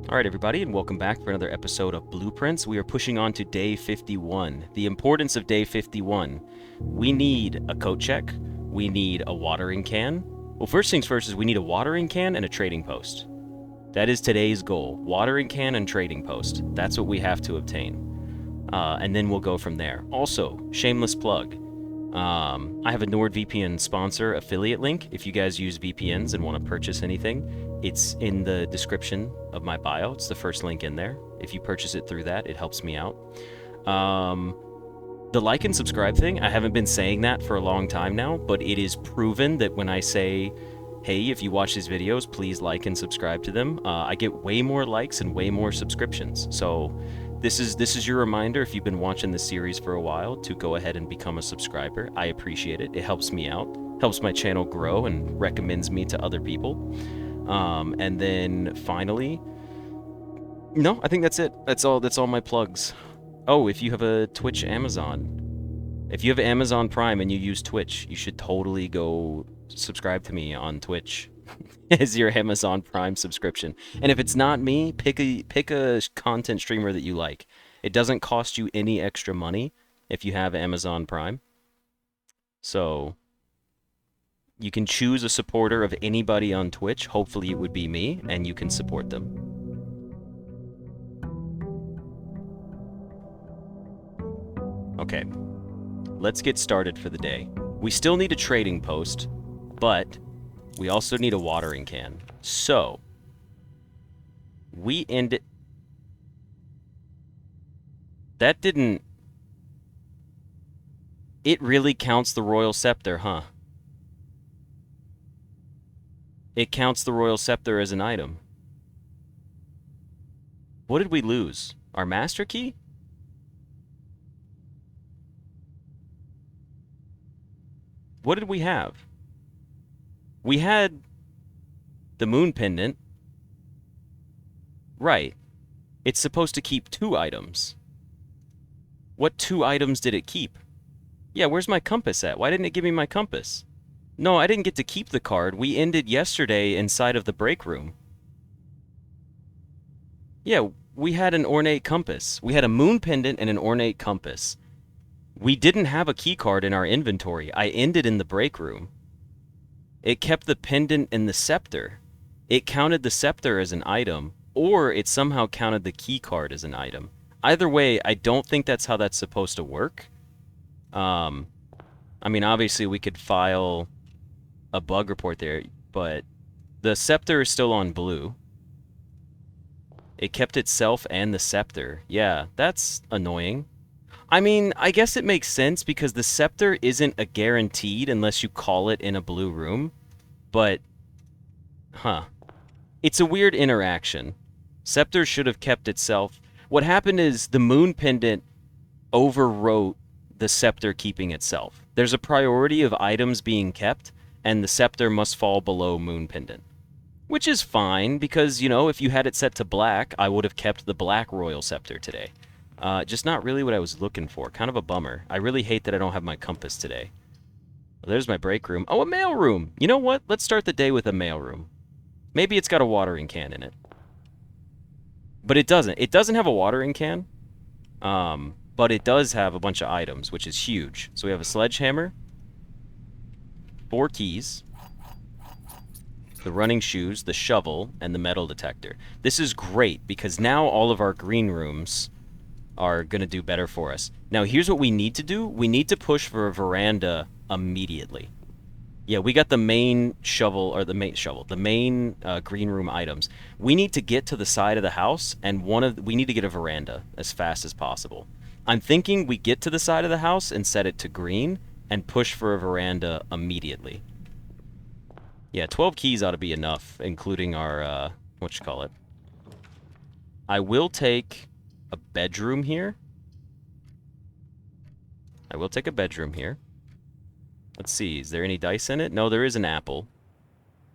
Alright everybody, and welcome back for another episode of Blueprints. We are pushing on to day 51. The importance of day 51. We need a coat check. We need a watering can. Well, first things first is we need a watering can and a trading post. That is today's goal. Watering can and trading post. That's what we have to obtain. And then we'll go from there. Also, shameless plug. I have a NordVPN sponsor affiliate link. If you guys use VPNs and want to purchase anything, it's in the description of my bio. It's the first link in there. If you purchase it through that, it helps me out. The like and subscribe thing, I haven't been saying that for a long time now, but it is proven that when I say, hey, if you watch these videos, please like and subscribe to them, I get way more likes and way more subscriptions. So this is your reminder, if you've been watching this series for a while, to go ahead and become a subscriber. I appreciate it. It helps me out, helps my channel grow, and recommends me to other people. And then finally, no, I think that's it. That's all my plugs. Oh, if you have a Twitch Amazon, if you have Amazon Prime and you use Twitch, you should totally go subscribe to me on Twitch as your Amazon Prime subscription. And if it's not me, pick a content streamer that you like. It doesn't cost you any extra money if you have Amazon Prime. So you can choose a supporter of anybody on Twitch. Hopefully it would be me, and you can support them. Okay, let's get started for the day. We still need a trading post, but we also need a watering can. So, we end it... That didn't... It really counts the Royal Scepter, huh? It counts the Royal Scepter as an item. What did we lose? Our Master Key? What did we have? We had the Moon Pendant. Right. It's supposed to keep 2 items. What 2 items did it keep? Yeah, where's my compass at? Why didn't it give me my compass? No, I didn't get to keep the card. We ended yesterday inside of the break room. Yeah, we had an ornate compass. We had a Moon Pendant and an ornate compass. We didn't have a key card in our inventory. I ended in the break room. It kept the pendant and the scepter. It counted the scepter as an item, or it somehow counted the key card as an item. Either way, I don't think that's how that's supposed to work. I mean, obviously we could file a bug report there, but the scepter is still on blue. It kept itself and the scepter. Yeah, that's annoying. I mean, I guess it makes sense because the scepter isn't a guaranteed unless you call it in a blue room. But, it's a weird interaction. Scepter should have kept itself. What happened is the Moon Pendant overwrote the scepter keeping itself. There's a priority of items being kept, and the scepter must fall below Moon Pendant. Which is fine, because, you know, if you had it set to black, I would have kept the black Royal Scepter today. Just not really what I was looking for. Kind of a bummer. I really hate that I don't have my compass today. Well, there's my break room. Oh, a mail room! You know what? Let's start the day with a mail room. Maybe it's got a watering can in it. But it doesn't. It doesn't have a watering can. But it does have a bunch of items, which is huge. So we have a sledgehammer, 4 keys, the running shoes, the shovel, and the metal detector. This is great, because now all of our green rooms are going to do better for us. Now, here's what we need to do. We need to push for a veranda immediately. Yeah, we got the main shovel, or the main green room items. We need to get to the side of the house, and we need to get a veranda as fast as possible. I'm thinking we get to the side of the house and set it to green, and push for a veranda immediately. Yeah, 12 keys ought to be enough, including our, whatchamacallit. I will take a bedroom here. I will take a bedroom here. Let's see, is there any dice in it? No, there is an apple.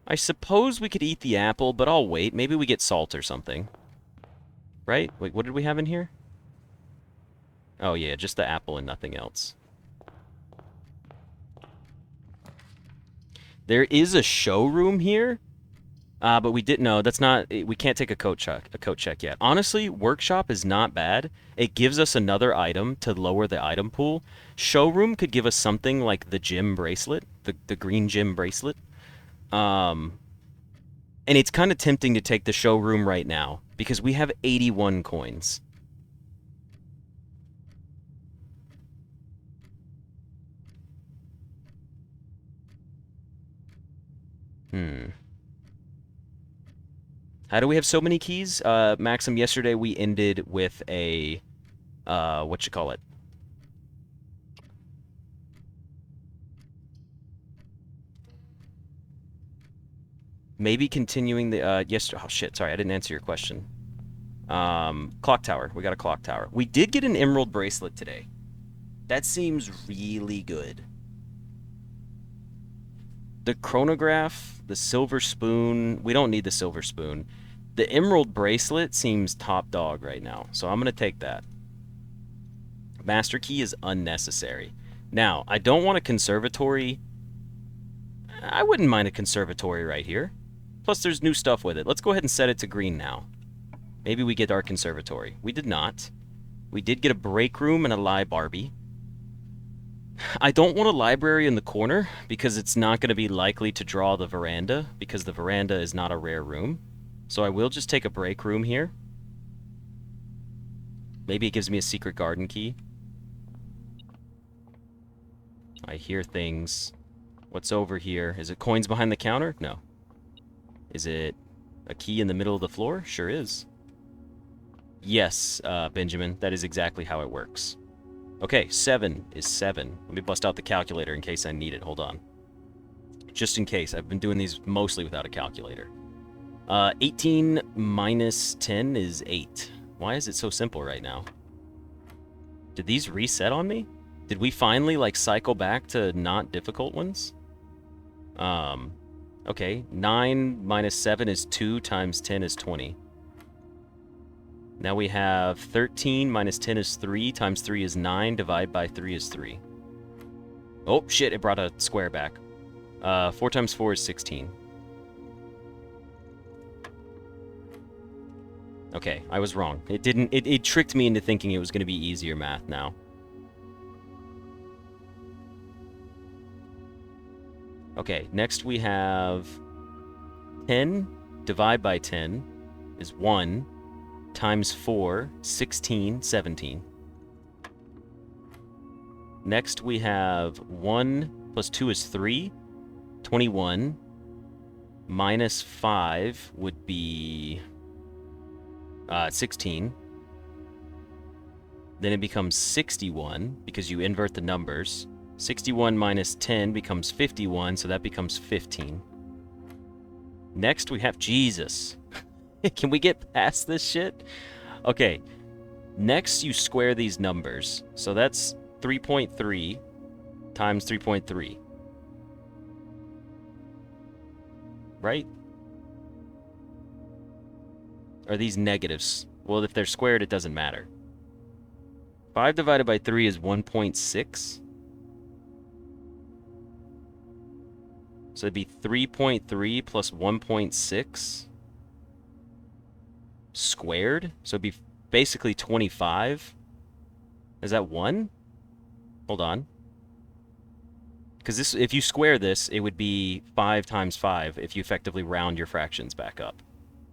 I suppose we could eat the apple, but I'll wait. Maybe we get salt or something. Right? Wait, what did we have in here? Oh yeah, just the apple and nothing else. There is a showroom here. But we didn't know. That's not. We can't take a coat check. A coat check yet. Honestly, workshop is not bad. It gives us another item to lower the item pool. Showroom could give us something like the gym bracelet, the green gym bracelet. Um, and it's kind of tempting to take the showroom right now because we have 81 coins. How do we have so many keys? Maxim, yesterday we ended with a, what you call it? Maybe continuing the, oh shit, sorry, I didn't answer your question. Clock tower. We got a clock tower. We did get an emerald bracelet today. That seems really good. The chronograph, the silver spoon. We don't need the silver spoon. The emerald bracelet seems top dog right now, so I'm going to take that. Master key is unnecessary. Now, I don't want a conservatory. I wouldn't mind a conservatory right here. Plus, there's new stuff with it. Let's go ahead and set it to green now. Maybe we get our conservatory. We did not. We did get a break room and a Barbie. I don't want a library in the corner because it's not going to be likely to draw the veranda because the veranda is not a rare room. So I will just take a break room here. Maybe it gives me a secret garden key. I hear things. What's over here? Is it coins behind the counter? No. Is it a key in the middle of the floor? Sure is. Yes, Benjamin, that is exactly how it works. Okay, 7 is 7. Let me bust out the calculator in case I need it. Hold on. Just in case. I've been doing these mostly without a calculator. 18 minus 10 is 8. Why is it so simple right now? Did these reset on me? Did we finally, like, cycle back to not difficult ones? Okay. 9 minus 7 is 2 times 10 is 20. Now we have 13 minus 10 is 3 times 3 is 9. Divide by 3 is 3. Oh, shit. It brought a square back. 4 times 4 is 16. Okay, I was wrong. It didn't. It tricked me into thinking it was going to be easier math now. Okay, next we have 10 divide by 10 is 1 times 4, 16, 17. Next we have 1 plus 2 is 3, 21, minus 5 would be 16. Then it becomes 61 because you invert the numbers. 61 minus 10 becomes 51, so that becomes 15. Next we have Jesus. Can we get past this shit? Okay. Next you square these numbers. So that's 3.3 times 3.3. Right? Are these negatives? Well, if they're squared, it doesn't matter. 5 divided by 3 is 1.6. So it'd be 3.3 plus 1.6 squared. So it'd be basically 25. Is that 1? Hold on. Because this, if you square this, it would be 5 times 5 if you effectively round your fractions back up.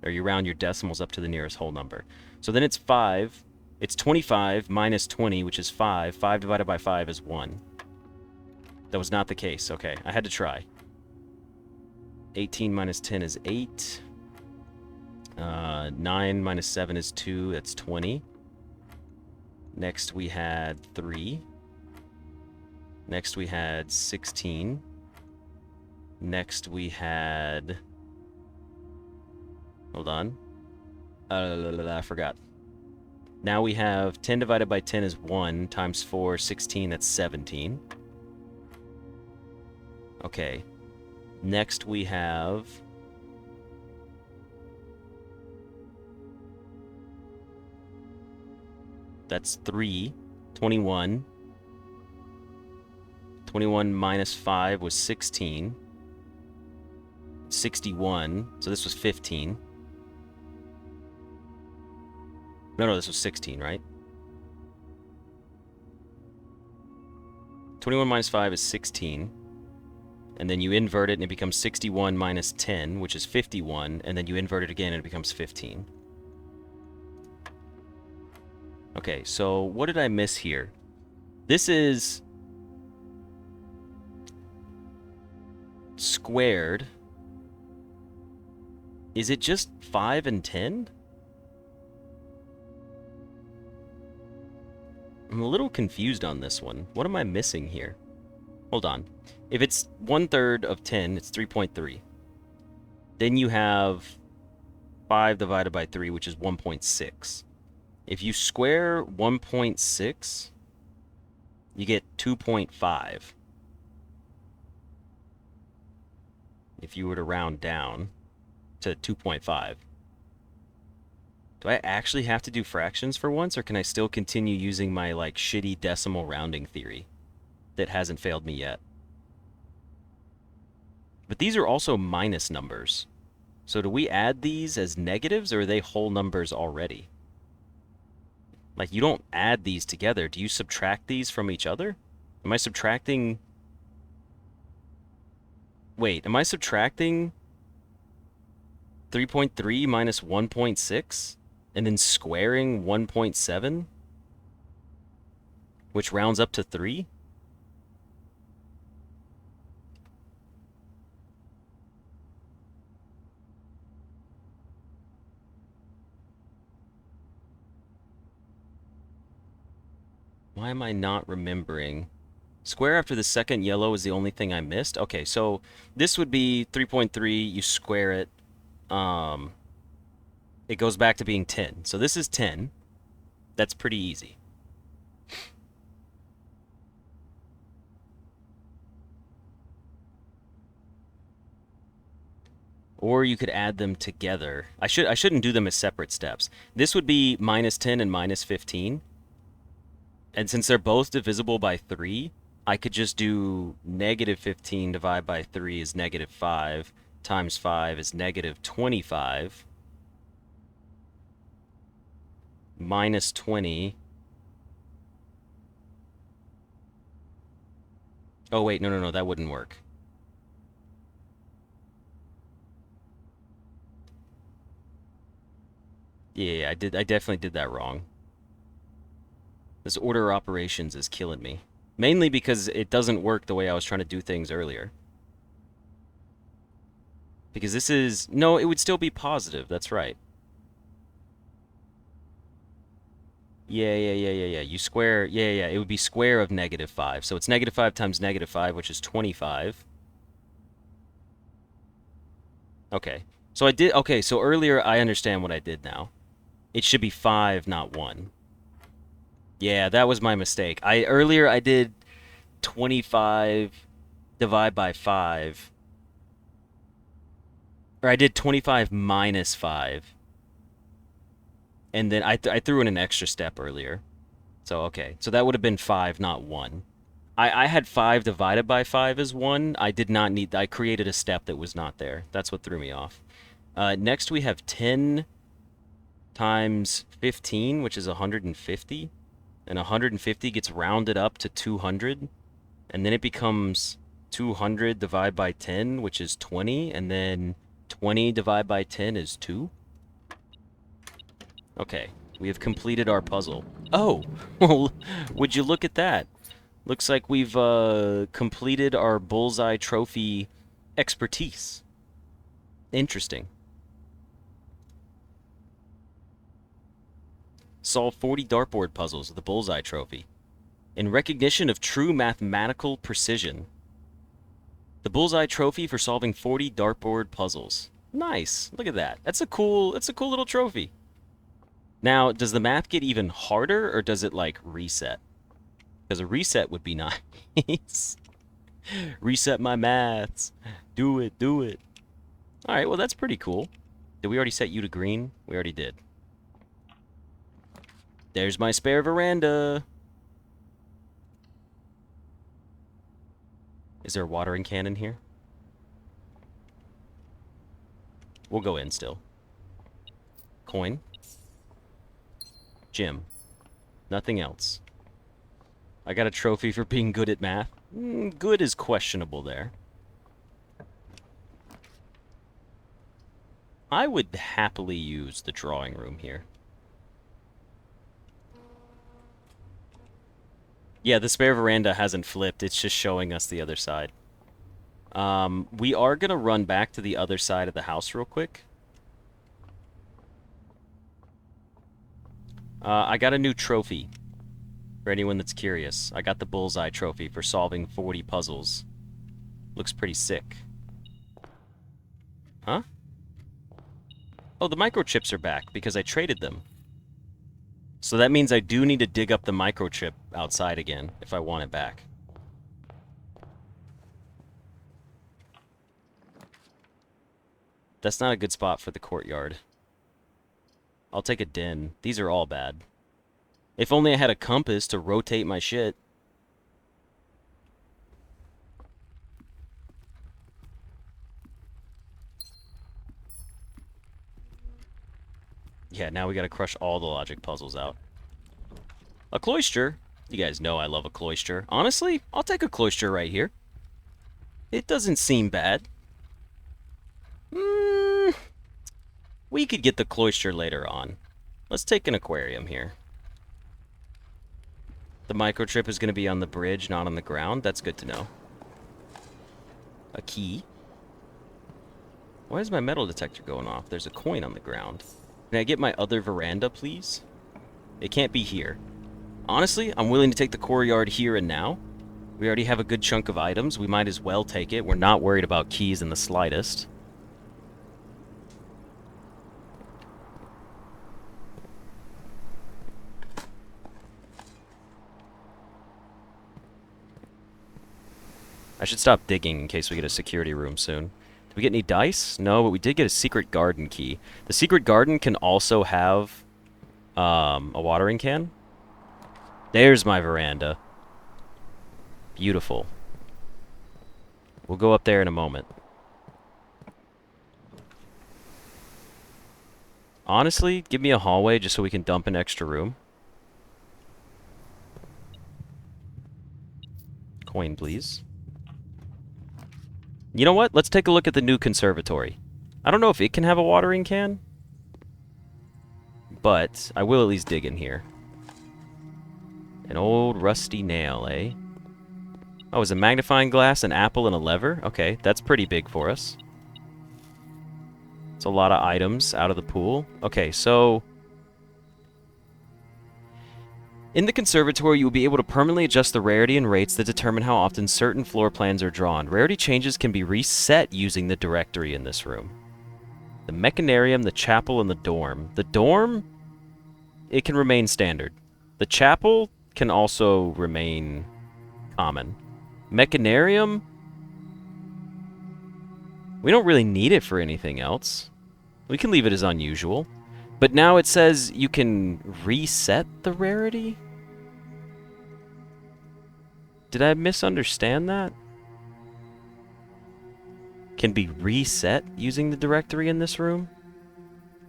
Or you round your decimals up to the nearest whole number. So then it's 5. It's 25 minus 20, which is 5. 5 divided by 5 is 1. That was not the case. Okay, I had to try. 18 minus 10 is 8. 9 minus 7 is 2. That's 20. Next we had 3. Next we had 16. Next we had... Hold on. I forgot. Now we have 10 divided by 10 is 1 times 4, 16, that's 17. Okay. Next we have... That's 3. 21. 21 minus 5 was 16. 61. So this was 15. No, this was 16, right? 21 minus 5 is 16. And then you invert it and it becomes 61 minus 10, which is 51. And then you invert it again and it becomes 15. Okay, so what did I miss here? This is squared. Is it just 5 and 10? I'm a little confused on this one. What am I missing here? Hold on. If it's 1/3 of 10, it's 3.3. Then you have 5 divided by 3, which is 1.6. If you square 1.6, you get 2.5. If you were to round down to 2.5. Do I actually have to do fractions for once, or can I still continue using my, like, shitty decimal rounding theory that hasn't failed me yet? But these are also minus numbers. So do we add these as negatives, or are they whole numbers already? Like, you don't add these together. Do you subtract these from each other? Am I subtracting... Wait, am I subtracting 3.3 minus 1.6? And then squaring 1.7? Which rounds up to 3? Why am I not remembering? Square after the second yellow is the only thing I missed? Okay, so this would be 3.3, you square it. It goes back to being 10. So this is 10. That's pretty easy. Or you could add them together. I shouldn't do them as separate steps. This would be minus 10 and minus 15. And since they're both divisible by 3, I could just do negative 15 divided by 3 is negative 5 times 5 is negative 25. Minus 20. Oh, wait, no, that wouldn't work. Yeah, I definitely did that wrong. This order of operations is killing me. Mainly because it doesn't work the way I was trying to do things earlier. Because this is... No, it would still be positive, that's right. Yeah. You square... Yeah. It would be square of negative 5. So it's negative 5 times negative 5, which is 25. Okay. So I did... Okay, so earlier I understand what I did now. It should be 5, not 1. Yeah, that was my mistake. Earlier I did 25 divide by 5. Or I did 25 minus 5. And then I threw in an extra step earlier. So, okay. So that would have been 5, not 1. I had 5 divided by 5 as 1. I did not need... I created a step that was not there. That's what threw me off. Next we have 10 times 15, which is 150. And 150 gets rounded up to 200. And then it becomes 200 divided by 10, which is 20. And then 20 divided by 10 is 2. Okay, we have completed our puzzle. Oh, well, would you look at that? Looks like we've completed our bullseye trophy expertise. Interesting. Solve 40 dartboard puzzles with the bullseye trophy. In recognition of true mathematical precision. The bullseye trophy for solving 40 dartboard puzzles. Nice. Look at that. That's a cool little trophy. Now, does the math get even harder, or does it, like, reset? Because a reset would be nice. Reset my maths. Do it. Alright, well, that's pretty cool. Did we already set you to green? We already did. There's my spare veranda. Is there a watering can in here? We'll go in still. Coin. Gym. Nothing else. I got a trophy for being good at math. Good is questionable there. I would happily use the drawing room here. Yeah, the spare veranda hasn't flipped. It's just showing us the other side. We are going to run back to the other side of the house real quick. I got a new trophy. For anyone that's curious, I got the Bullseye trophy for solving 40 puzzles. Looks pretty sick. Huh? Oh, the microchips are back because I traded them. So that means I do need to dig up the microchip outside again if I want it back. That's not a good spot for the courtyard. I'll take a den. These are all bad. If only I had a compass to rotate my shit. Yeah, now we gotta crush all the logic puzzles out. A cloister? You guys know I love a cloister. Honestly, I'll take a cloister right here. It doesn't seem bad. We could get the cloister later on. Let's take an aquarium here. The microchip is going to be on the bridge, not on the ground. That's good to know. A key. Why is my metal detector going off? There's a coin on the ground. Can I get my other veranda, please? It can't be here. Honestly, I'm willing to take the courtyard here and now. We already have a good chunk of items. We might as well take it. We're not worried about keys in the slightest. I should stop digging in case we get a security room soon. Did we get any dice? No, but we did get a secret garden key. The secret garden can also have a watering can. There's my veranda. Beautiful. We'll go up there in a moment. Honestly, give me a hallway just so we can dump an extra room. Coin, please. You know what? Let's take a look at the new conservatory. I don't know if it can have a watering can, but I will at least dig in here. An old rusty nail, eh? Oh, is a magnifying glass, an apple, and a lever? Okay, that's pretty big for us. It's a lot of items out of the pool. Okay, so in the conservatory, you will be able to permanently adjust the rarity and rates that determine how often certain floor plans are drawn. Rarity changes can be reset using the directory in this room. The mechanarium, the chapel, and the dorm. The dorm, it can remain standard. The chapel can also remain common. Mechanarium, we don't really need it for anything else. We can leave it as unusual. But now it says you can reset the rarity? Did I misunderstand that? Can be reset using the directory in this room?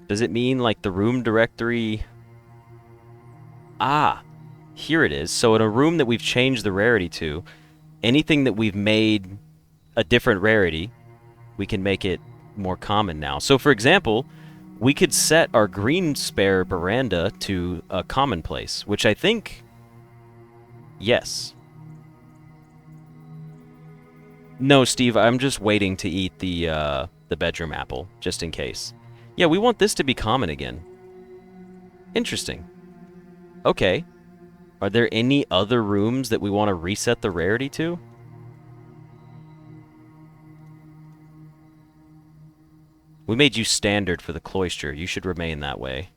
Does it mean like the room directory? Ah, here it is. So in a room that we've changed the rarity to, anything that we've made a different rarity, we can make it more common now. So for example, we could set our green spare veranda to a commonplace, which I think, yes. No, Steve, I'm just waiting to eat the bedroom apple, just in case. Yeah, we want this to be common again. Interesting. Okay. Are there any other rooms that we want to reset the rarity to? We made you standard for the cloister. You should remain that way.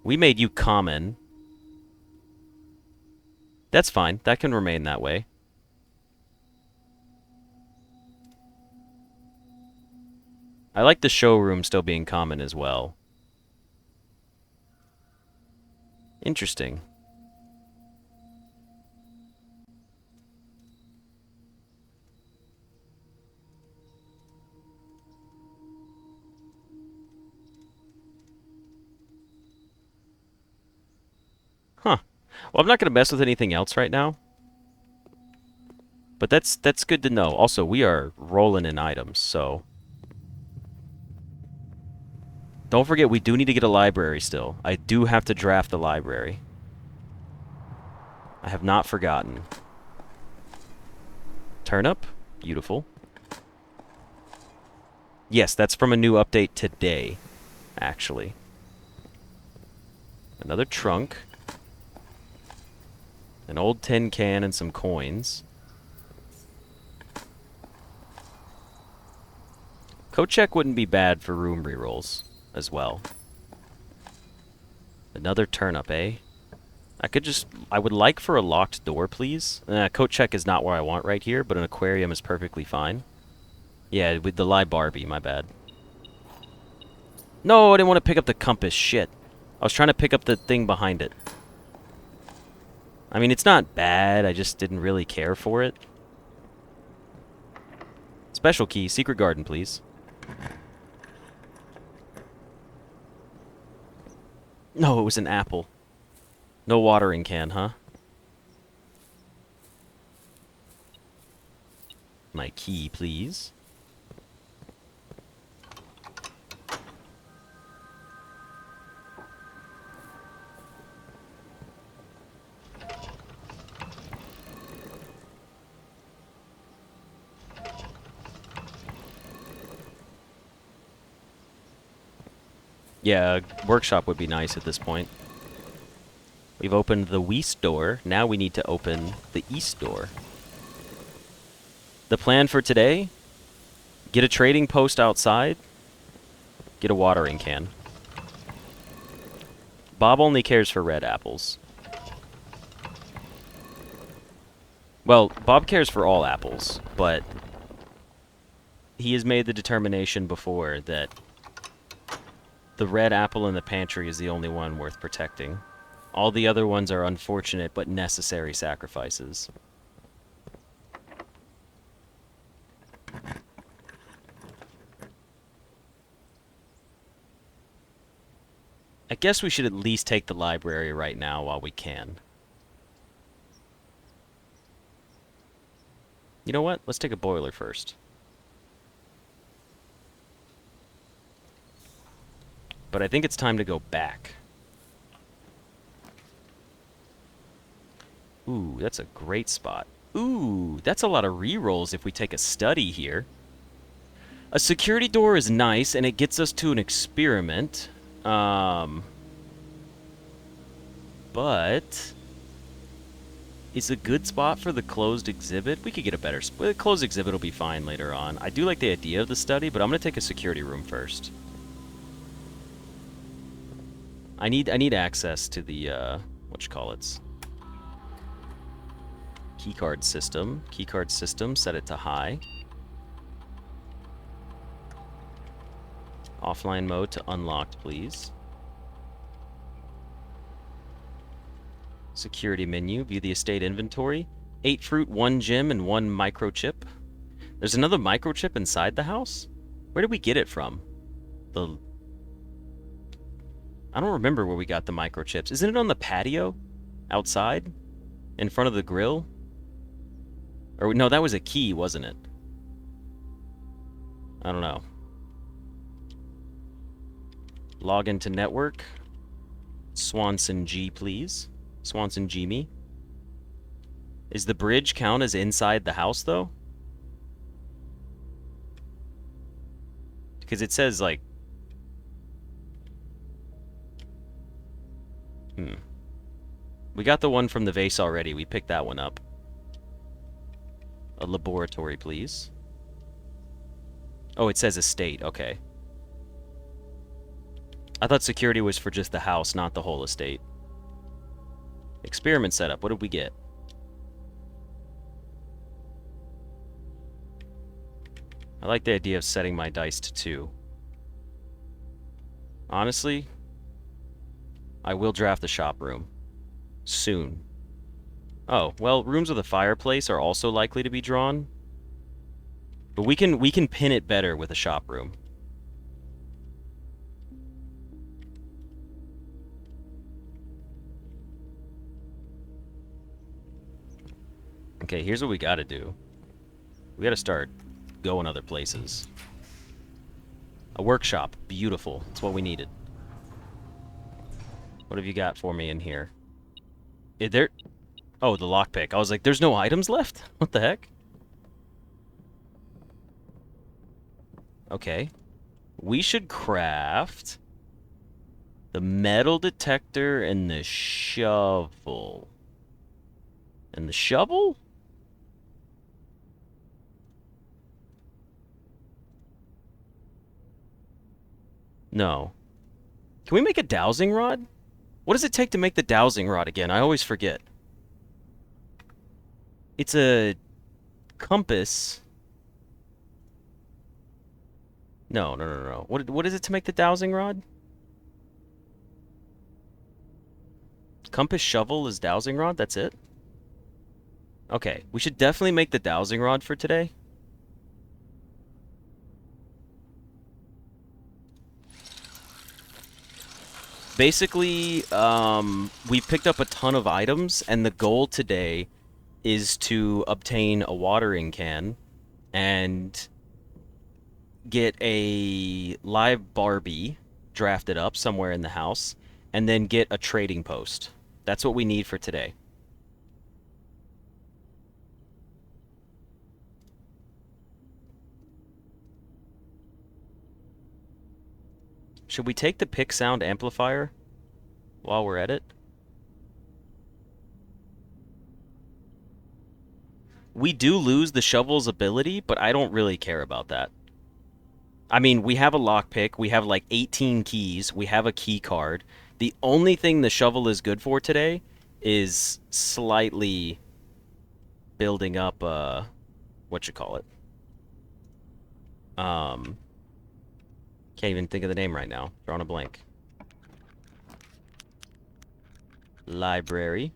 We made you common. That's fine. That can remain that way. I like the showroom still being common as well. Interesting. Huh. Well, I'm not going to mess with anything else right now. But that's good to know. Also, we are rolling in items, so... Don't forget, we do need to get a library still. I do have to draft the library. I have not forgotten. Turnip. Beautiful. Yes, that's from a new update today, actually. Another trunk. An old tin can and some coins. Code check wouldn't be bad for room rerolls as well. Another turnip, eh? I would like for a locked door, please. Coat check is not where I want right here, but an aquarium is perfectly fine. Yeah, with the live Barbie, my bad. No, I didn't want to pick up the compass, shit. I was trying to pick up the thing behind it. I mean, it's not bad, I just didn't really care for it. Special key, secret garden, please. No, it was an apple. No watering can, huh? My key, please. Yeah, workshop would be nice at this point. We've opened the west door. Now we need to open the east door. The plan for today, get a trading post outside, get a watering can. Bob only cares for red apples. Well, Bob cares for all apples, but he has made the determination before that the red apple in the pantry is the only one worth protecting. All the other ones are unfortunate but necessary sacrifices. I guess we should at least take the library right now while we can. You know what? Let's take a boiler first. But I think it's time to go back. Ooh, that's a great spot. Ooh, that's a lot of rerolls if we take a study here. A security door is nice, and it gets us to an experiment. But is a good spot for the closed exhibit. We could get a better spot. The closed exhibit will be fine later on. I do like the idea of the study, but I'm going to take a security room first. I need access to the, whatchamacallits. Keycard system. Keycard system, set it to high. Offline mode to unlocked, please. Security menu, view the estate inventory. 8 fruit, 1 gem, and 1 microchip. There's another microchip inside the house? Where did we get it from? I don't remember where we got the microchips. Isn't it on the patio? Outside? In front of the grill? Or no, that was a key, wasn't it? I don't know. Log into network. Swanson G, please. Swanson G me. Is the bridge count as inside the house, though? Because it says, like... We got the one from the vase already. We picked that one up. A laboratory, please. Oh, it says estate. Okay. I thought security was for just the house, not the whole estate. Experiment setup. What did we get? I like the idea of setting my dice to 2. Honestly, I will draft the shop room. Soon. Oh, well, rooms with a fireplace are also likely to be drawn. But we can pin it better with a shop room. Okay, here's what we gotta do. We gotta start going other places. A workshop. Beautiful. That's what we needed. What have you got for me in here? Is there... Oh, the lockpick. I was like, there's no items left? What the heck? Okay. We should craft the metal detector and the shovel. And the shovel? No. Can we make a dowsing rod? What does it take to make the dowsing rod again? I always forget. It's a compass. No. What is it to make the dowsing rod? Compass, shovel is dowsing rod? That's it? Okay, we should definitely make the dowsing rod for today. Basically, we picked up a ton of items, and the goal today is to obtain a watering can and get a live Barbie drafted up somewhere in the house, and then get a trading post. That's what we need for today. Should we take the pick sound amplifier while we're at it? We do lose the shovel's ability, but I don't really care about that. I mean, we have a lockpick, we have like 18 keys, we have a key card. The only thing the shovel is good for today is slightly building up, whatchamacallit? Can't even think of the name right now. Drawing a blank. Library.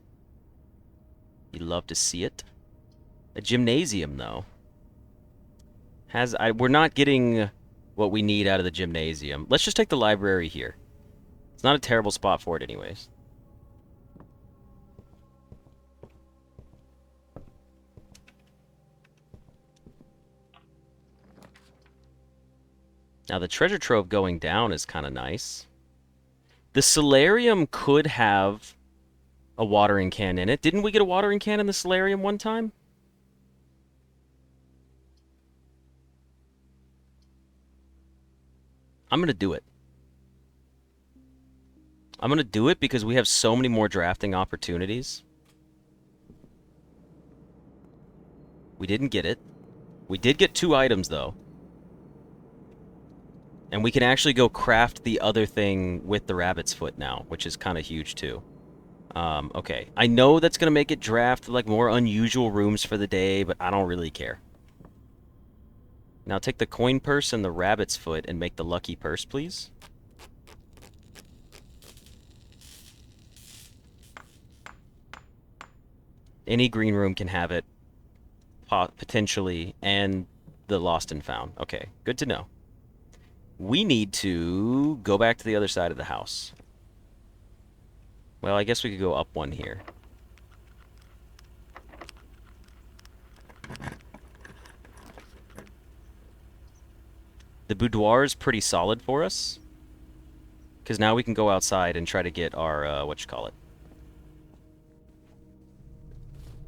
You love to see it. A gymnasium, though. We're not getting what we need out of the gymnasium. Let's just take the library here. It's not a terrible spot for it anyways. Now the treasure trove going down is kind of nice. The solarium could have a watering can in it. Didn't we get a watering can in the solarium one time? I'm going to do it. I'm going to do it because we have so many more drafting opportunities. We didn't get it. We did get 2 items, though. And we can actually go craft the other thing with the rabbit's foot now, which is kind of huge, too. Okay. I know that's going to make it draft like more unusual rooms for the day, but I don't really care. Now take the coin purse and the rabbit's foot and make the lucky purse, please. Any green room can have it, potentially, and the lost and found. Okay, good to know. We need to go back to the other side of the house. Well, I guess we could go up one here. The boudoir is pretty solid for us, because now we can go outside and try to get our, whatchamacallit.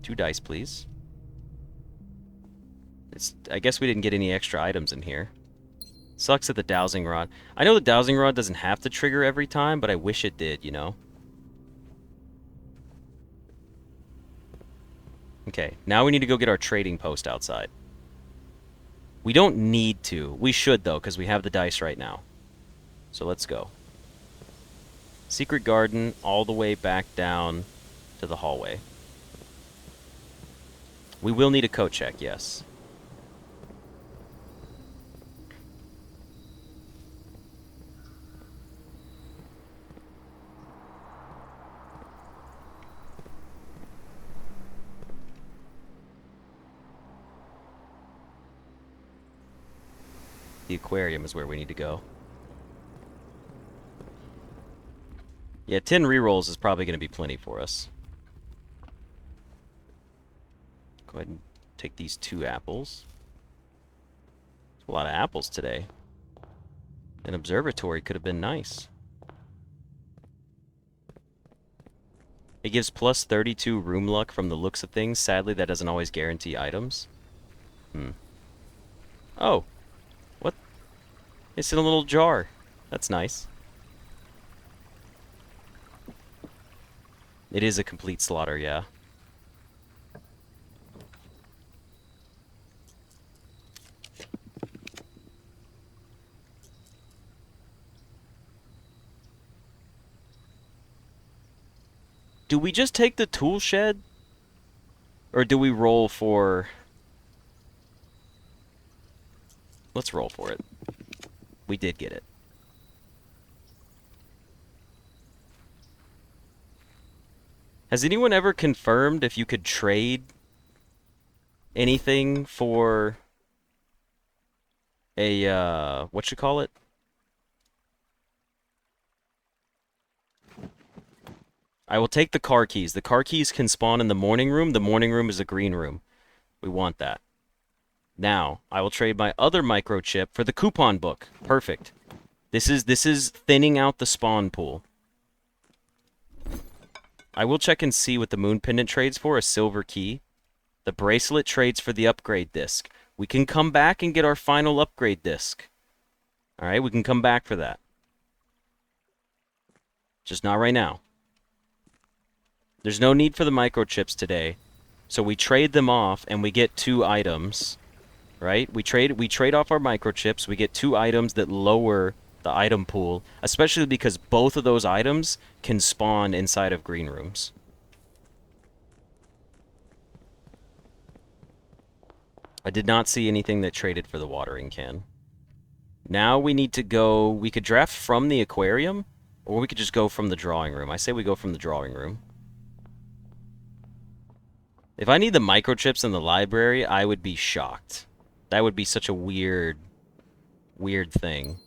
2 dice, please. I guess we didn't get any extra items in here. Sucks that the dowsing rod... I know the dowsing rod doesn't have to trigger every time, but I wish it did, you know? Okay, now we need to go get our trading post outside. We don't need to. We should, though, because we have the dice right now. So let's go. Secret garden all the way back down to the hallway. We will need a coat check, yes. The aquarium is where we need to go. Yeah, 10 rerolls is probably going to be plenty for us. Go Go ahead and take these 2 apples. A lot of apples today. An observatory could have been nice. It gives plus 32 room luck from the looks of things. Sadly, that doesn't always guarantee items. Oh. What? It's in a little jar. That's nice. It is a complete slaughter, yeah. Do we just take the tool shed? Or do we roll for... Let's roll for it. We did get it. Has anyone ever confirmed if you could trade anything for a, what you call it? I will take the car keys. The car keys can spawn in the morning room. The morning room is a green room. We want that. Now, I will trade my other microchip for the coupon book. Perfect. This is thinning out the spawn pool. I will check and see what the moon pendant trades for, a silver key. The bracelet trades for the upgrade disc. We can come back and get our final upgrade disc. Alright, we can come back for that. Just not right now. There's no need for the microchips today. So we trade them off and we get 2 items. Right? We trade off our microchips, we get 2 items that lower the item pool, especially because both of those items can spawn inside of green rooms. I did not see anything that traded for the watering can. Now we need to go... We could draft from the aquarium, or we could just go from the drawing room. I say we go from the drawing room. If I need the microchips in the library, I would be shocked. That would be such a weird thing.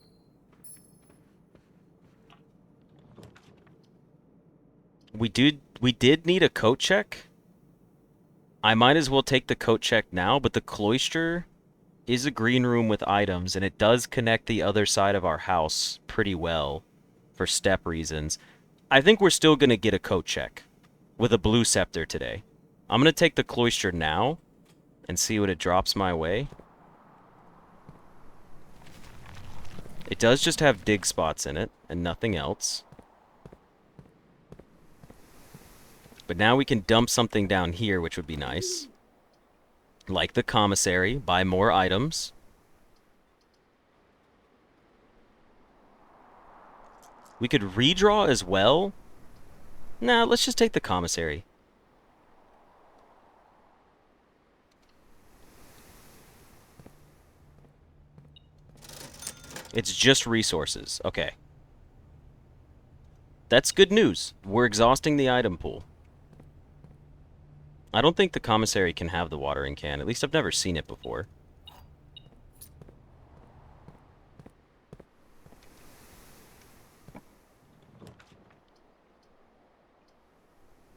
We did need a coat check. I might as well take the coat check now, but the cloister is a green room with items, and it does connect the other side of our house pretty well for step reasons. I think we're still going to get a coat check with a blue scepter today. I'm going to take the cloister now and see what it drops my way. It does just have dig spots in it and nothing else. But now we can dump something down here, which would be nice. Like the commissary, buy more items. We could redraw as well. Nah, let's just take the commissary. It's just resources. Okay. That's good news. We're exhausting the item pool. I don't think the commissary can have the watering can. At least I've never seen it before.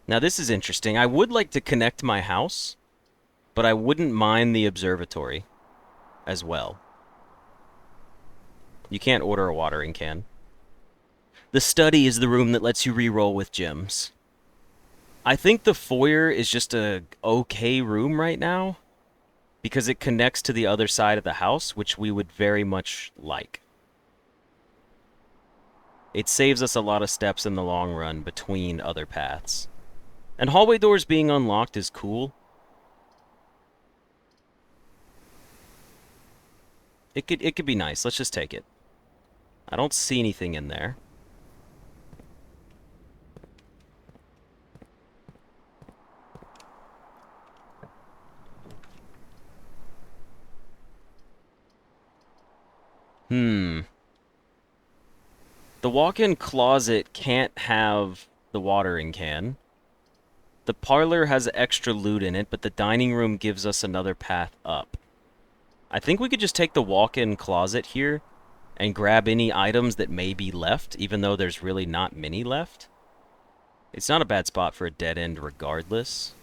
Now this is interesting. I would like to connect my house, but I wouldn't mind the observatory as well. You can't order a watering can. The study is the room that lets you re-roll with gems. I think the foyer is just a okay room right now because it connects to the other side of the house, which we would very much like. It saves us a lot of steps in the long run between other paths. And hallway doors being unlocked is cool. It could be nice. Let's just take it. I don't see anything in there. The walk-in closet can't have the watering can. The parlor has extra loot in it, but the dining room gives us another path up. I think we could just take the walk-in closet here and grab any items that may be left, even though there's really not many left. It's not a bad spot for a dead end regardless.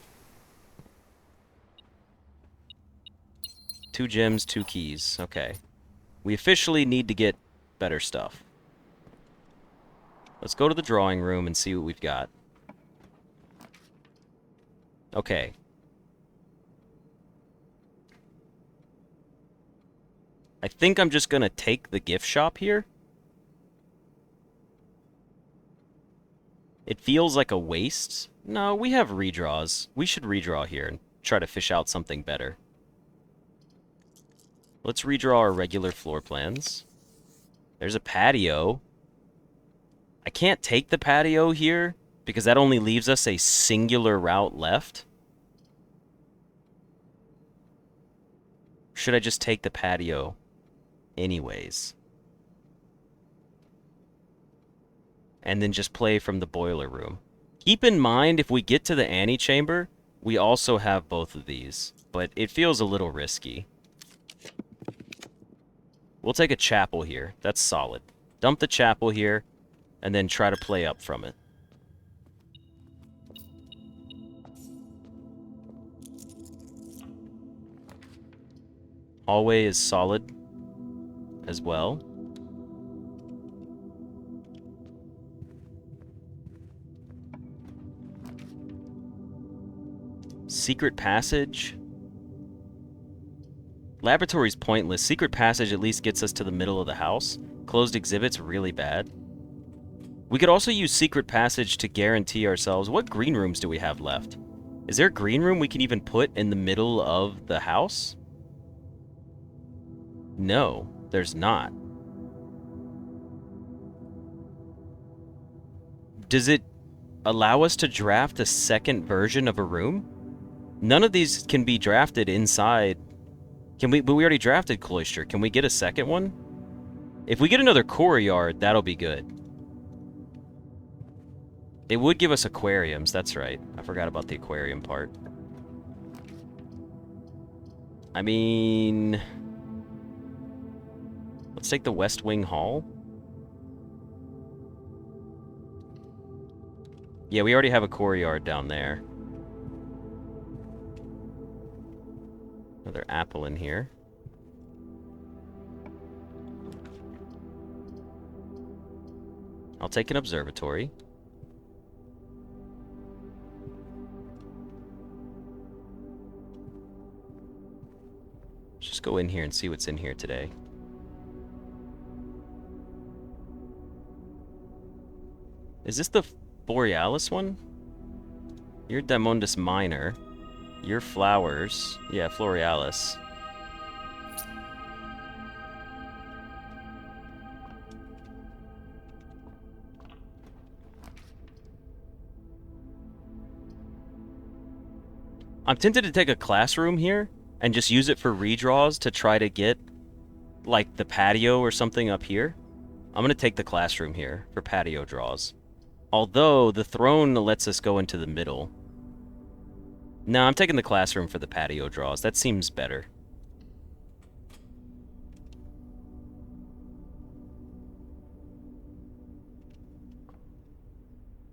2 gems, 2 keys. Okay. We officially need to get better stuff. Let's go to the drawing room and see what we've got. Okay. I think I'm just gonna take the gift shop here. It feels like a waste. No, we have redraws. We should redraw here and try to fish out something better. Let's redraw our regular floor plans. There's a patio. I can't take the patio here because that only leaves us a singular route left. Should I just take the patio anyways? And then just play from the boiler room. Keep in mind, if we get to the antechamber, we also have both of these. But it feels a little risky. We'll take a chapel here. That's solid. Dump the chapel here, and then try to play up from it. Hallway is solid as well. Secret passage. Laboratory's pointless. Secret passage at least gets us to the middle of the house. Closed exhibit's really bad. We could also use secret passage to guarantee ourselves... What green rooms do we have left? Is there a green room we can even put in the middle of the house? No, there's not. Does it allow us to draft a second version of a room? None of these can be drafted inside... But we already drafted Cloister. Can we get a second one? If we get another courtyard, that'll be good. It would give us aquariums, that's right. I forgot about the aquarium part. I mean... Let's take the West Wing Hall. Yeah, we already have a courtyard down there. Another apple in here. I'll take an observatory. Let's just go in here and see what's in here today. Is this the Borealis one? You're Daimondus Minor. Your flowers. Yeah, Florealis. I'm tempted to take a classroom here and just use it for redraws to try to get, like, the patio or something up here. I'm going to take the classroom here for patio draws. Although, the throne lets us go into the middle. No, I'm taking the classroom for the patio draws. That seems better.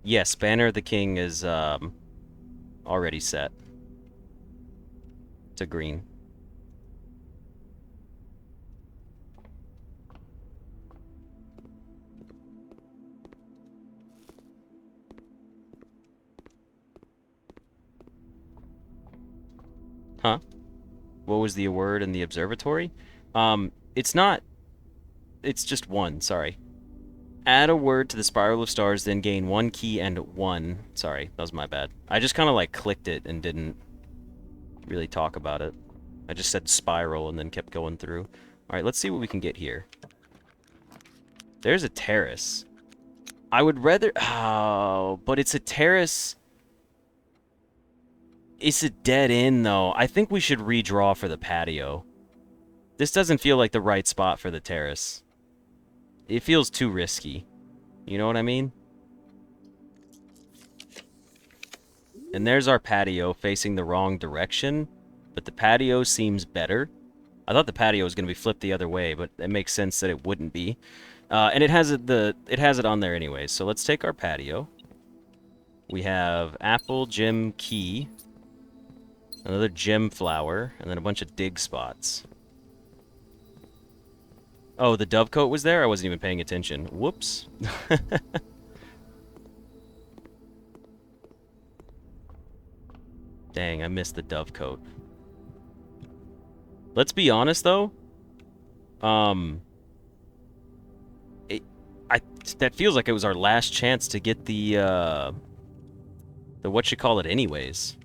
Yes, Banner of the King is already set. To green. Huh? What was the word in the observatory? It's not... It's just one, sorry. Add a word to the Spiral of Stars, then gain 1 key and 1... Sorry, that was my bad. I just kind of, like, clicked it and didn't really talk about it. I just said spiral and then kept going through. Alright, let's see what we can get here. There's a terrace. I would rather... Oh, but it's a terrace... It's a dead end, though. I think we should redraw for the patio. This doesn't feel like the right spot for the terrace. It feels too risky. You know what I mean? And there's our patio facing the wrong direction. But the patio seems better. I thought the patio was going to be flipped the other way, but it makes sense that it wouldn't be. And it has it on there anyway. So let's take our patio. We have apple, gem, key. Another gem flower, and then a bunch of dig spots. Oh, the dovecote was there? I wasn't even paying attention. Whoops. Dang, I missed the dovecote. Let's be honest, though. It, that feels like it was our last chance to get the what-you-call-it anyways.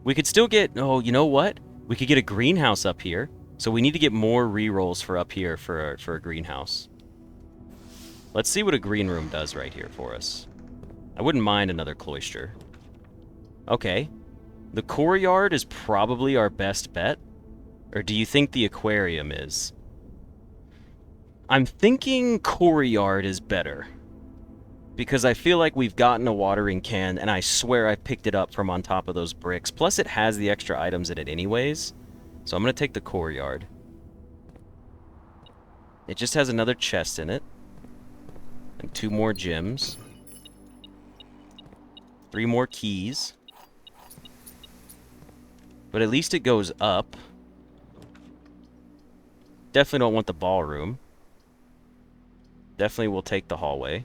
We could still get... Oh, you know what? We could get a greenhouse up here. So we need to get more rerolls for up here for a greenhouse. Let's see what a green room does right here for us. I wouldn't mind another cloister. Okay. The courtyard is probably our best bet. Or do you think the aquarium is? I'm thinking courtyard is better. Because I feel like we've gotten a watering can, and I swear I picked it up from on top of those bricks. Plus it has the extra items in it anyways. So I'm going to take the courtyard. It just has another chest in it. And 2 more gems. 3 more keys. But at least it goes up. Definitely don't want the ballroom. Definitely will take the hallway.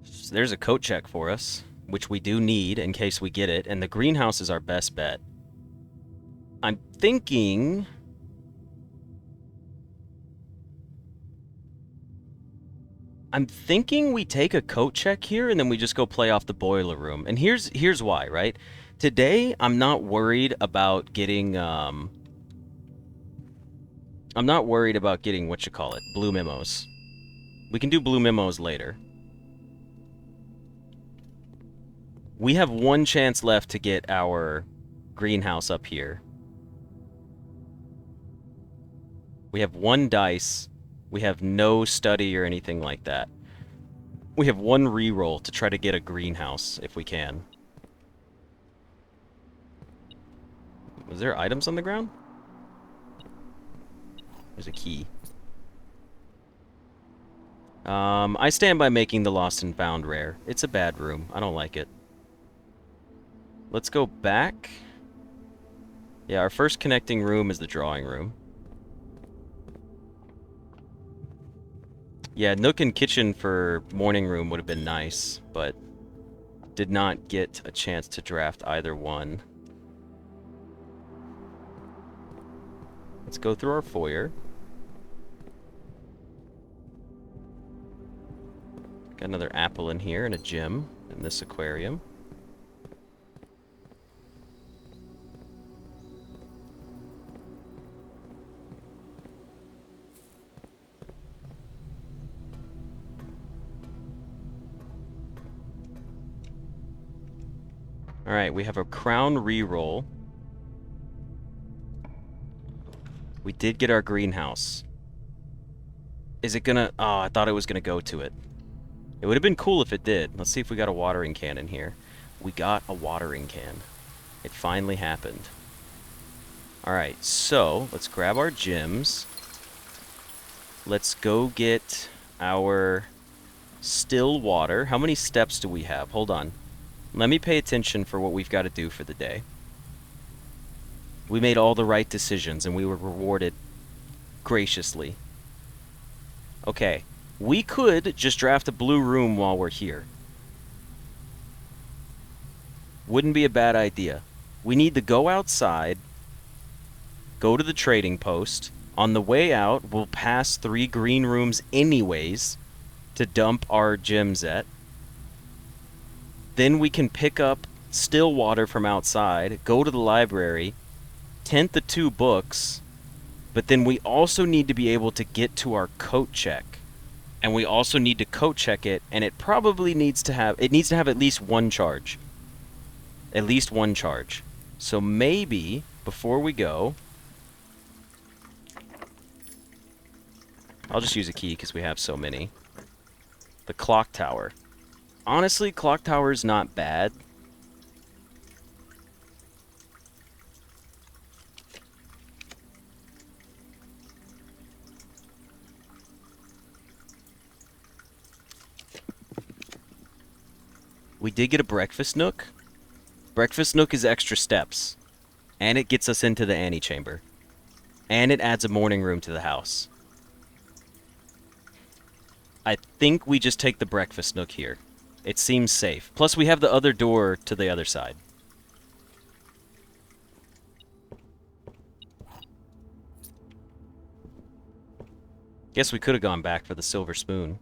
So there's a coat check for us, which we do need in case we get it, and the greenhouse is our best bet. I'm thinking... we take a coat check here and then we just go play off the boiler room. And here's why, right? Today, I'm not worried about getting, I'm not worried about getting, blue memos. We can do blue memos later. We have 1 chance left to get our greenhouse up here. We have 1 dice. We have no study or anything like that. We have 1 reroll to try to get a greenhouse, if we can. Was there items on the ground? There's a key. I stand by making the Lost and Found rare. It's a bad room. I don't like it. Let's go back. Yeah, our first connecting room is the drawing room. Yeah, nook and kitchen for morning room would have been nice, but did not get a chance to draft either one. Let's go through our foyer. Got another apple in here and a gem in this aquarium. Alright, we have a crown reroll. We did get our greenhouse. Is it gonna... Oh, I thought it was gonna go to it. It would have been cool if it did. Let's see if we got a watering can in here. We got a watering can. It finally happened. Alright, so let's grab our gems. Let's go get our still water. How many steps do we have? Hold on. Let me pay attention for what we've got to do for the day. We made all the right decisions, and we were rewarded graciously. Okay, we could just draft a blue room while we're here. Wouldn't be a bad idea. We need to go outside, go to the trading post. On the way out, we'll pass 3 green rooms anyways to dump our gems at. Then we can pick up still water from outside, go to the library, tent the 2 books, but then we also need to be able to get to our coat check. And we also need to coat check it, and it probably needs to have at least 1 charge. At least 1 charge. So maybe, before we go, I'll just use a key because we have so many. The clock tower. Honestly, clock tower's not bad. We did get a breakfast nook. Breakfast nook is extra steps. And it gets us into the antechamber. And it adds a morning room to the house. I think we just take the breakfast nook here. It seems safe. Plus, we have the other door to the other side. Guess we could have gone back for the silver spoon.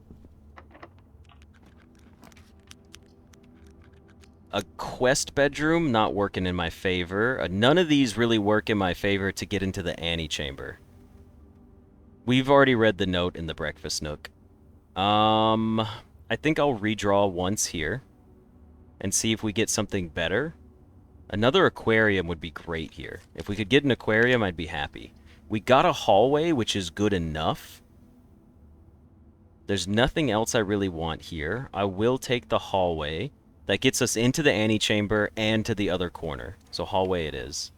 A quest bedroom, not working in my favor. None of these really work in my favor to get into the antechamber. We've already read the note in the breakfast nook. I think I'll redraw once here and see if we get something better. Another aquarium would be great here. If we could get an aquarium, I'd be happy. We got a hallway, which is good enough. There's nothing else I really want here. I will take the hallway. That gets us into the antechamber and to the other corner. So hallway it is.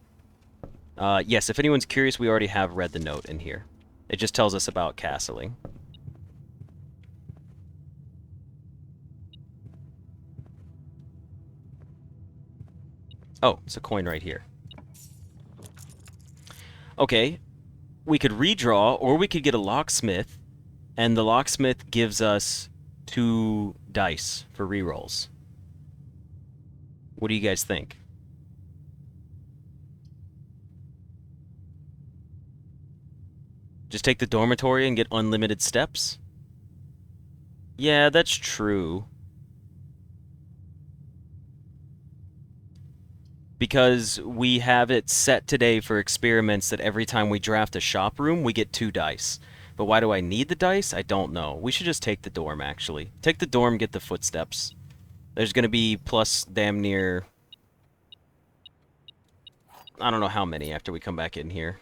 Yes, if anyone's curious, we already have read the note in here. It just tells us about castling. Oh, it's a coin right here. Okay, we could redraw, or we could get a locksmith, and the locksmith gives us 2 dice for rerolls. What do you guys think? Just take the dormitory and get unlimited steps? Yeah, that's true. Because we have it set today for experiments that every time we draft a shop room, we get 2 dice. But why do I need the dice? I don't know. We should just take the dorm, actually. Take the dorm, get the footsteps. There's going to be plus damn near... I don't know how many after we come back in here.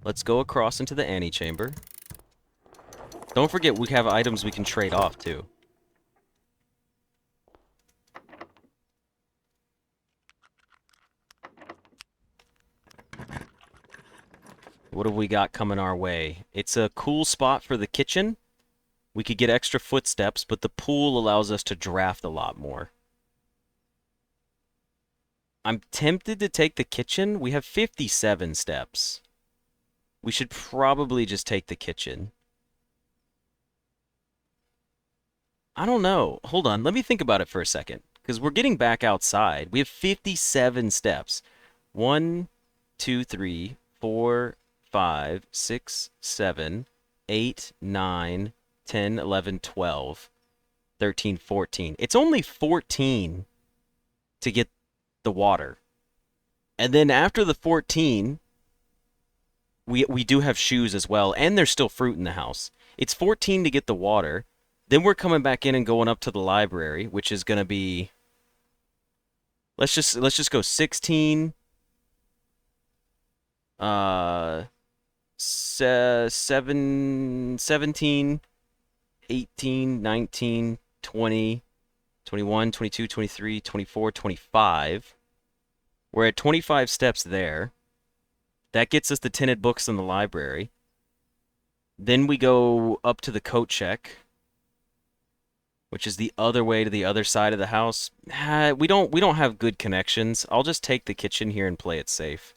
Let's go across into the antechamber. Don't forget we have items we can trade off, too. What have we got coming our way? It's a cool spot for the kitchen. We could get extra footsteps, but the pool allows us to draft a lot more. I'm tempted to take the kitchen. We have 57 steps. We should probably just take the kitchen. I don't know. Hold on. Let me think about it for a second. Because we're getting back outside. We have 57 steps. 1, 2, 3, 4, 5, 6, 7, 8, 9, 10, 11, 12, 13, 14. It's only 14 to get the water. And then after the 14, we do have shoes as well. And there's still fruit in the house. It's 14 to get the water. Then we're coming back in and going up to the library, which is going to be... Let's just go 16... 17, 18, 19, 20, 21, 22, 23, 24, 25. We're at 25 steps there. That gets us the tinted books in the library. Then we go up to the coat check, which is the other way to the other side of the house. We don't have good connections. I'll just take the kitchen here and play it safe.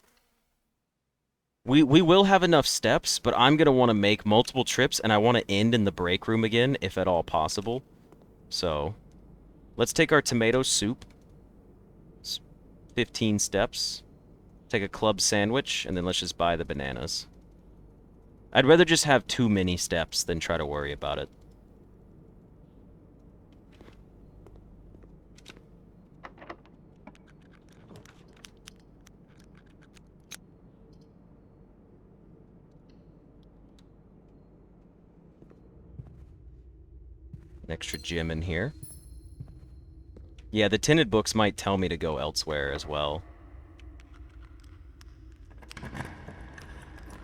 We will have enough steps, but I'm going to want to make multiple trips, and I want to end in the break room again, if at all possible. So, let's take our tomato soup. It's 15 steps. Take a club sandwich, and then let's just buy the bananas. I'd rather just have too many steps than try to worry about it. An extra gym in here. Yeah, the tinted books might tell me to go elsewhere as well.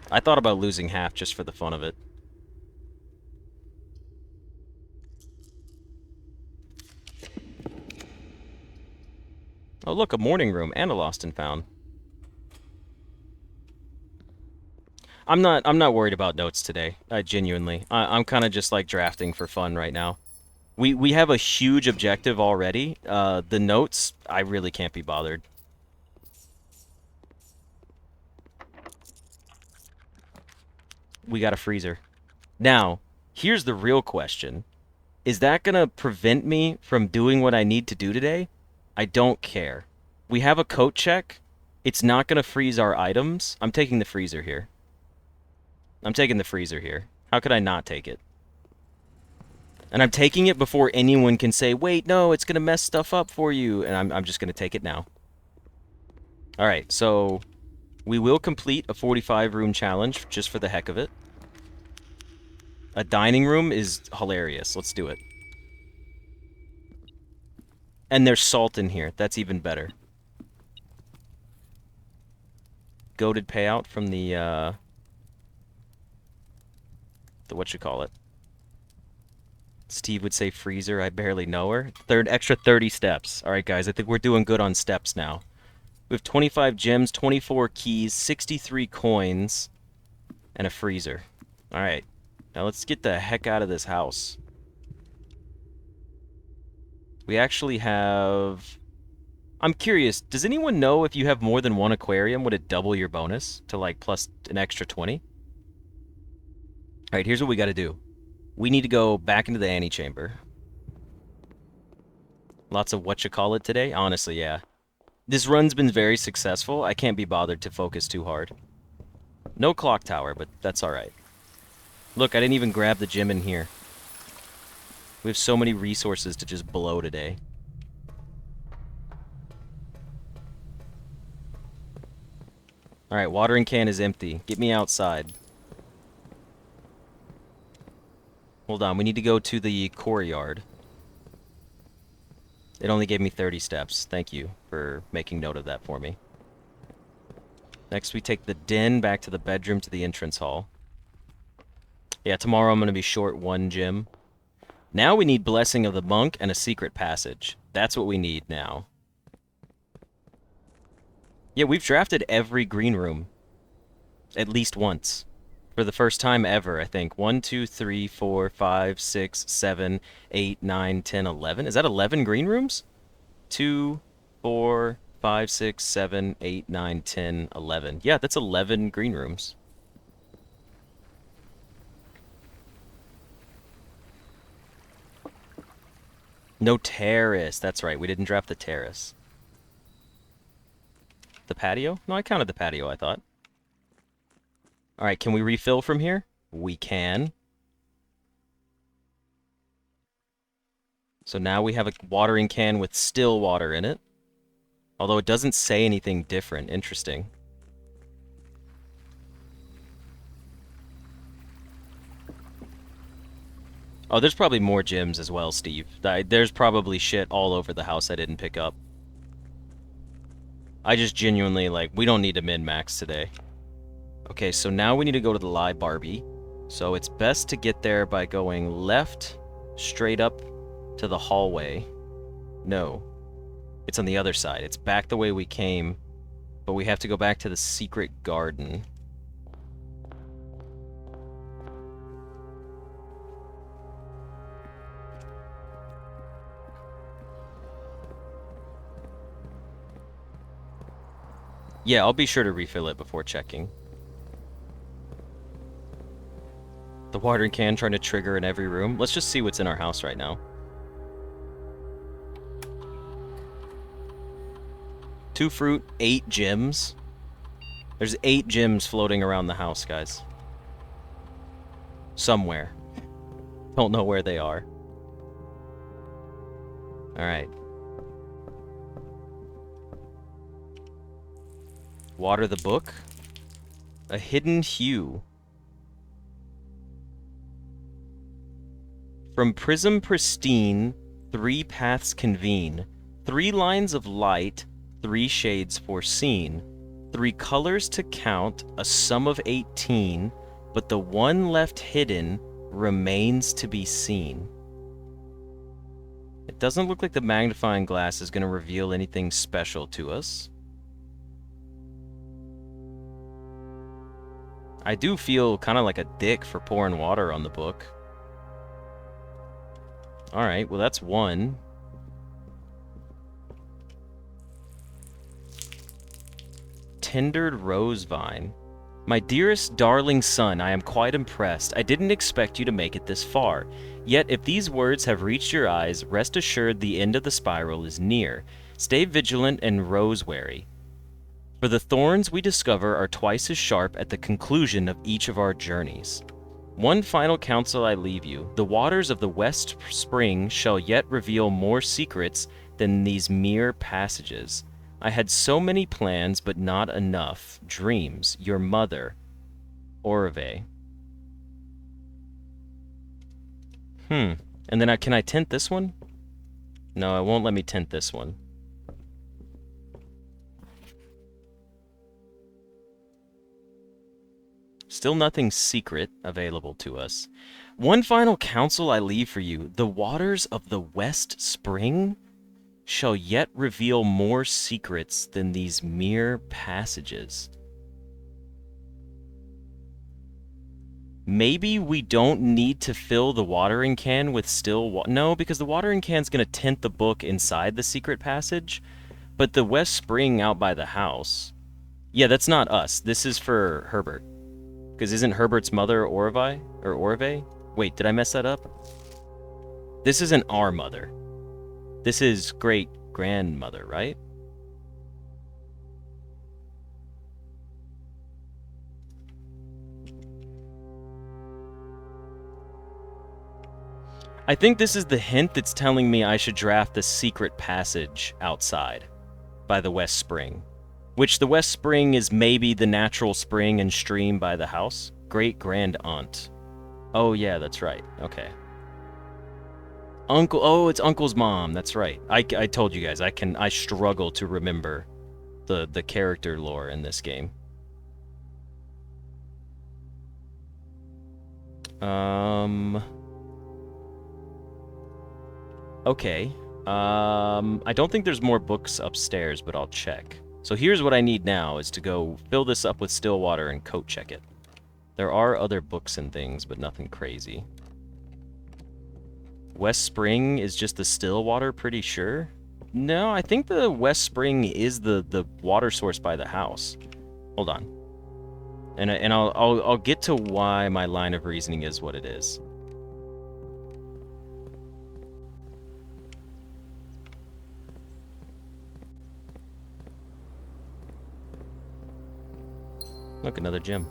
I thought about losing half just for the fun of it. Oh look, a morning room and a lost and found. I'm not worried about notes today. Genuinely. I'm kind of just like drafting for fun right now. We have a huge objective already. The notes, I really can't be bothered. We got a freezer. Now, here's the real question. Is that going to prevent me from doing what I need to do today? I don't care. We have a coat check. It's not going to freeze our items. I'm taking the freezer here. I'm taking the freezer here. How could I not take it? And I'm taking it before anyone can say, wait, no, it's going to mess stuff up for you. And I'm just going to take it now. All right, so we will complete a 45-room challenge just for the heck of it. A dining room is hilarious. Let's do it. And there's salt in here. That's even better. Goated payout from the whatchamacallit. Steve would say freezer. I barely know her. Extra 30 steps. All right, guys. I think we're doing good on steps now. We have 25 gems, 24 keys, 63 coins, and a freezer. All right. Now let's get the heck out of this house. We actually have... I'm curious, does anyone know if you have more than one aquarium, would it double your bonus to like plus an extra 20? All right, here's what we got to do. We need to go back into the antechamber. Lots of whatchamacallit today? Honestly, yeah. This run's been very successful. I can't be bothered to focus too hard. No clock tower, but that's all right. Look, I didn't even grab the gem in here. We have so many resources to just blow today. Alright, watering can is empty. Get me outside. Hold on, we need to go to the courtyard. It only gave me 30 steps. Thank you for making note of that for me. Next, we take the den back to the bedroom to the entrance hall. Yeah, tomorrow I'm going to be short 1 gem. Now we need Blessing of the Monk and a secret passage. That's what we need now. Yeah, we've drafted every green room. At least once. For the first time ever, I think. 1, 2, 3, 4, 5, 6, 7, 8, 9, 10, 11. Is that 11 green rooms? 2, 4, 5, 6, 7, 8, 9, 10, 11. Yeah, that's 11 green rooms. No terrace. That's right. We didn't draft the terrace. The patio? No, I counted the patio, I thought. All right, can we refill from here? We can. So now we have a watering can with still water in it. Although it doesn't say anything different. Interesting. Oh, there's probably more gems as well, Steve. There's probably shit all over the house I didn't pick up. I just genuinely, like, we don't need to min-max today. Okay, so now we need to go to the live Barbie. So it's best to get there by going left, straight up to the hallway. No. It's on the other side. It's back the way we came, but we have to go back to the secret garden. Yeah, I'll be sure to refill it before checking. The watering can trying to trigger in every room. Let's just see what's in our house right now. 2 fruit, 8 gems. There's 8 gems floating around the house, guys. Somewhere. Don't know where they are. Alright. Water the book. A hidden hue. From prism pristine, 3 paths convene. 3 lines of light, 3 shades foreseen. 3 colors to count, a sum of 18, but the one left hidden remains to be seen. It doesn't look like the magnifying glass is going to reveal anything special to us. I do feel kind of like a dick for pouring water on the book. Alright, well that's one. Tendered rose vine. My dearest, darling son, I am quite impressed. I didn't expect you to make it this far. Yet, if these words have reached your eyes, rest assured the end of the spiral is near. Stay vigilant and rose-wary. For the thorns we discover are twice as sharp at the conclusion of each of our journeys. One final counsel I leave you. The waters of the West Spring shall yet reveal more secrets than these mere passages. I had so many plans, but not enough. Dreams, your mother, Orve. And then can I tint this one? No, it won't let me tint this one. Still nothing secret available to us. One final counsel I leave for you. The waters of the West Spring shall yet reveal more secrets than these mere passages. Maybe we don't need to fill the watering can with still water. No, because the watering can's going to tint the book inside the secret passage, but the West Spring out by the house. Yeah, that's not us. This is for Herbert. Because isn't Herbert's mother Orve? Or Orve? Wait, did I mess that up? This isn't our mother. This is great-grandmother, right? I think this is the hint that's telling me I should draft the secret passage outside by the West Spring. Which the West Spring is maybe the natural spring and stream by the house. Great-grand-aunt. Oh, yeah, that's right. Okay. Uncle, oh, it's Uncle's mom. That's right. I told you guys, I struggle to remember the character lore in this game. Okay. I don't think there's more books upstairs, but I'll check. So here's what I need now, is to go fill this up with still water and coat check it. There are other books and things, but nothing crazy. West Spring is just the still water, pretty sure? No, I think the West Spring is the water source by the house. Hold on. And I'll get to why my line of reasoning is what it is. Look, another gem.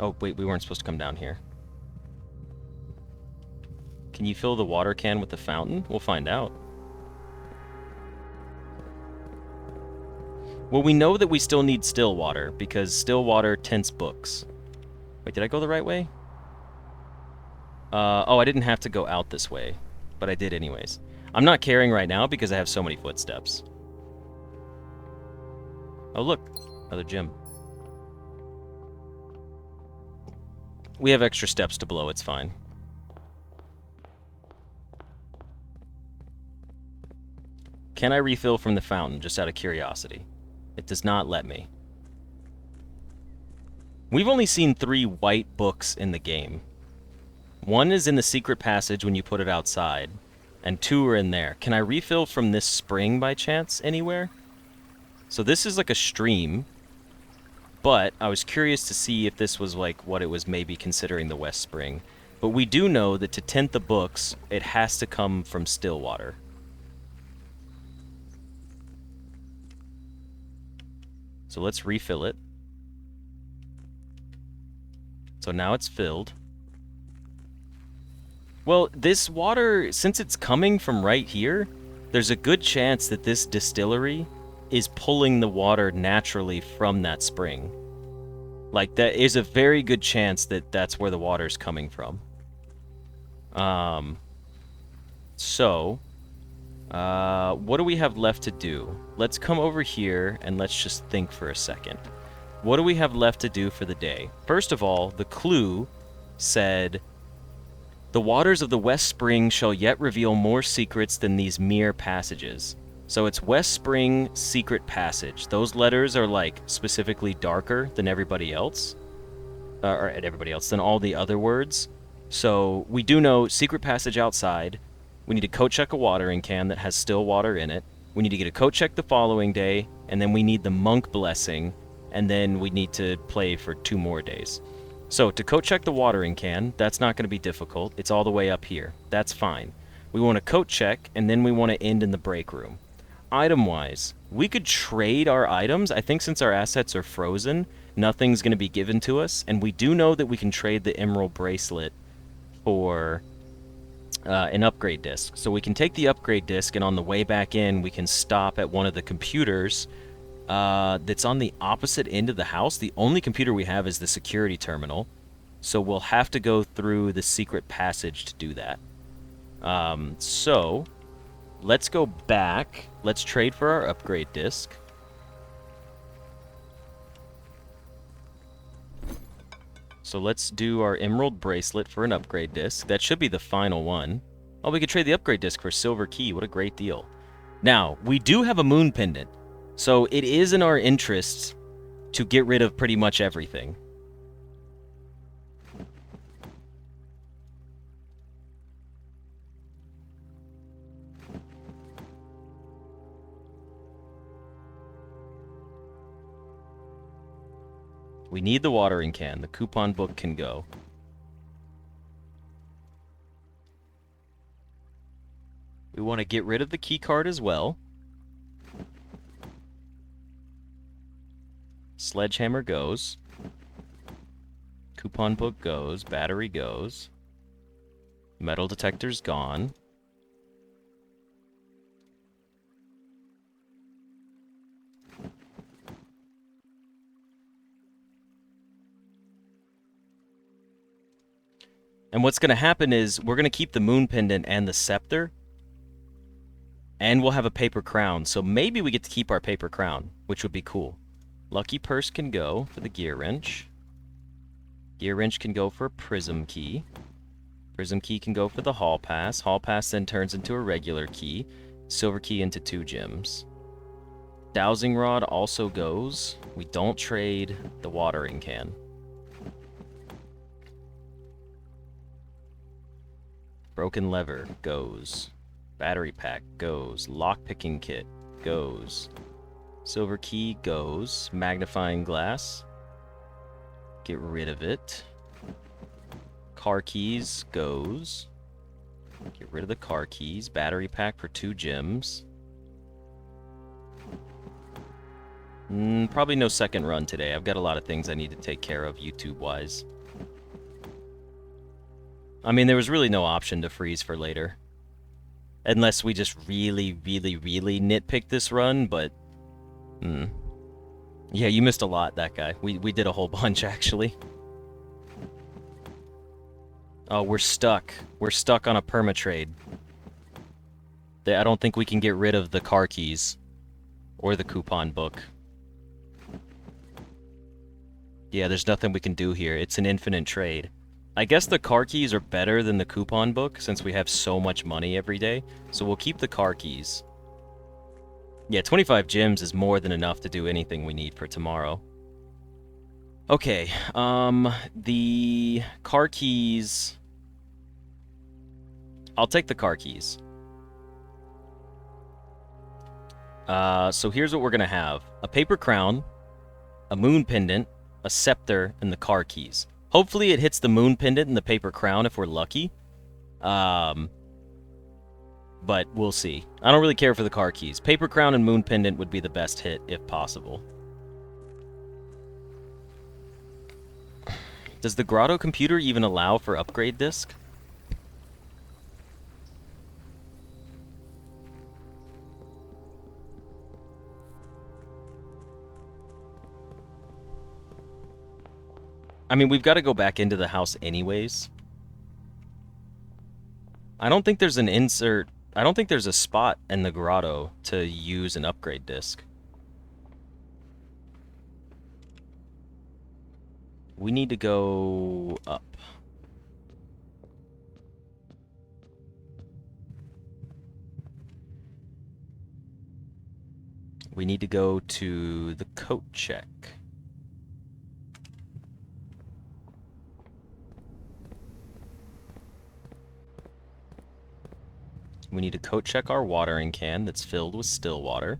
Oh, wait, we weren't supposed to come down here. Can you fill the water can with the fountain? We'll find out. Well, we know that we still need still water, because still water tints books. Wait, did I go the right way? Oh, I didn't have to go out this way, but I did anyways. I'm not caring right now because I have so many footsteps. Oh, look, another gem. We have extra steps to blow, it's fine. Can I refill from the fountain, just out of curiosity? It does not let me. We've only seen 3 white books in the game. One is in the secret passage when you put it outside, and 2 are in there. Can I refill from this spring by chance anywhere? So this is like a stream. But I was curious to see if this was like what it was maybe considering the West Spring. But we do know that to tint the books, it has to come from still water. So let's refill it. So now it's filled. Well, this water, since it's coming from right here, there's a good chance that this distillery is pulling the water naturally from that spring. Like, that is a very good chance that that's where the water's coming from. What do we have left to do? Let's come over here and let's just think for a second. What do we have left to do for the day? First of all, the clue said The waters of the West Spring shall yet reveal more secrets than these mere passages. So it's West Spring Secret Passage. Those letters are like specifically darker than everybody else. Than all the other words. So we do know Secret Passage outside. We need to coat check a watering can that has still water in it. We need to get a coat check the following day, and then we need the monk blessing, and then we need to play for 2 more days. So to coat check the watering can, that's not going to be difficult. It's all the way up here. That's fine. We want to coat check, and then we want to end in the break room. Item-wise, we could trade our items. I think since our assets are frozen, nothing's going to be given to us, and we do know that we can trade the emerald bracelet for an upgrade disc. So we can take the upgrade disc, and on the way back in, we can stop at one of the computers that's on the opposite end of the house. The only computer we have is the security terminal, so we'll have to go through the secret passage to do that. So let's go back. Let's trade for our upgrade disc. So let's do our emerald bracelet for an upgrade disc. That should be the final one. Oh, we could trade the upgrade disc for silver key. What a great deal. Now, we do have a moon pendant, so it is in our interests to get rid of pretty much everything. We need the watering can. The coupon book can go. We want to get rid of the key card as well. Sledgehammer goes. Coupon book goes. Battery goes. Metal detector's gone. And what's going to happen is we're going to keep the moon pendant and the scepter, and we'll have a paper crown. So maybe we get to keep our paper crown, which would be cool. Lucky purse can go for the gear wrench. Gear wrench can go for a prism key. Prism key can go for the hall pass. Hall pass then turns into a regular key. Silver key into 2 gems. Dowsing rod also goes. We don't trade the watering can. Broken lever goes. Battery pack goes. Lockpicking kit goes. Silver key goes. Magnifying glass. Get rid of it. Car keys goes. Get rid of the car keys. Battery pack for 2 gems. Probably no second run today. I've got a lot of things I need to take care of YouTube-wise. I mean, there was really no option to freeze for later. Unless we just really nitpick this run, but... Yeah, you missed a lot, that guy. We did a whole bunch, actually. Oh, we're stuck. We're stuck on a permatrade. I don't think we can get rid of the car keys. Or the coupon book. Yeah, there's nothing we can do here. It's an infinite trade. I guess the car keys are better than the coupon book since we have so much money every day. So we'll keep the car keys. Yeah, 25 gems is more than enough to do anything we need for tomorrow. Okay, the car keys... I'll take the car keys. So here's what we're gonna have. A paper crown, a moon pendant, a scepter, and the car keys. Hopefully it hits the moon pendant and the paper crown if we're lucky. But we'll see. I don't really care for the car keys. Paper crown and moon pendant would be the best hit if possible. Does the Grotto computer even allow for upgrade disc? I mean, we've got to go back into the house anyways. I don't think there's an insert... I don't think there's a spot in the grotto to use an upgrade disc. We need to go up. We need to go to the coat check. We need to coat check our watering can that's filled with still water.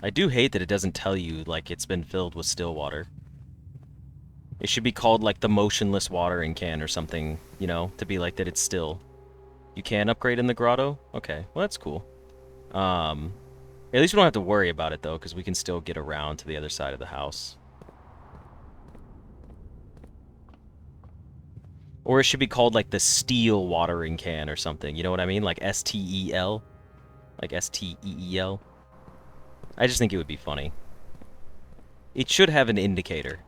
I do hate that it doesn't tell you, like, it's been filled with still water. It should be called, like, the motionless watering can or something, you know, to be like that it's still. You can upgrade in the grotto? Okay, well, that's cool. At least we don't have to worry about it, though, because we can still get around to the other side of the house. Or it should be called, like, the steel watering can or something, you know what I mean? Like S-T-E-L? Like S-T-E-E-L? I just think it would be funny. It should have an indicator.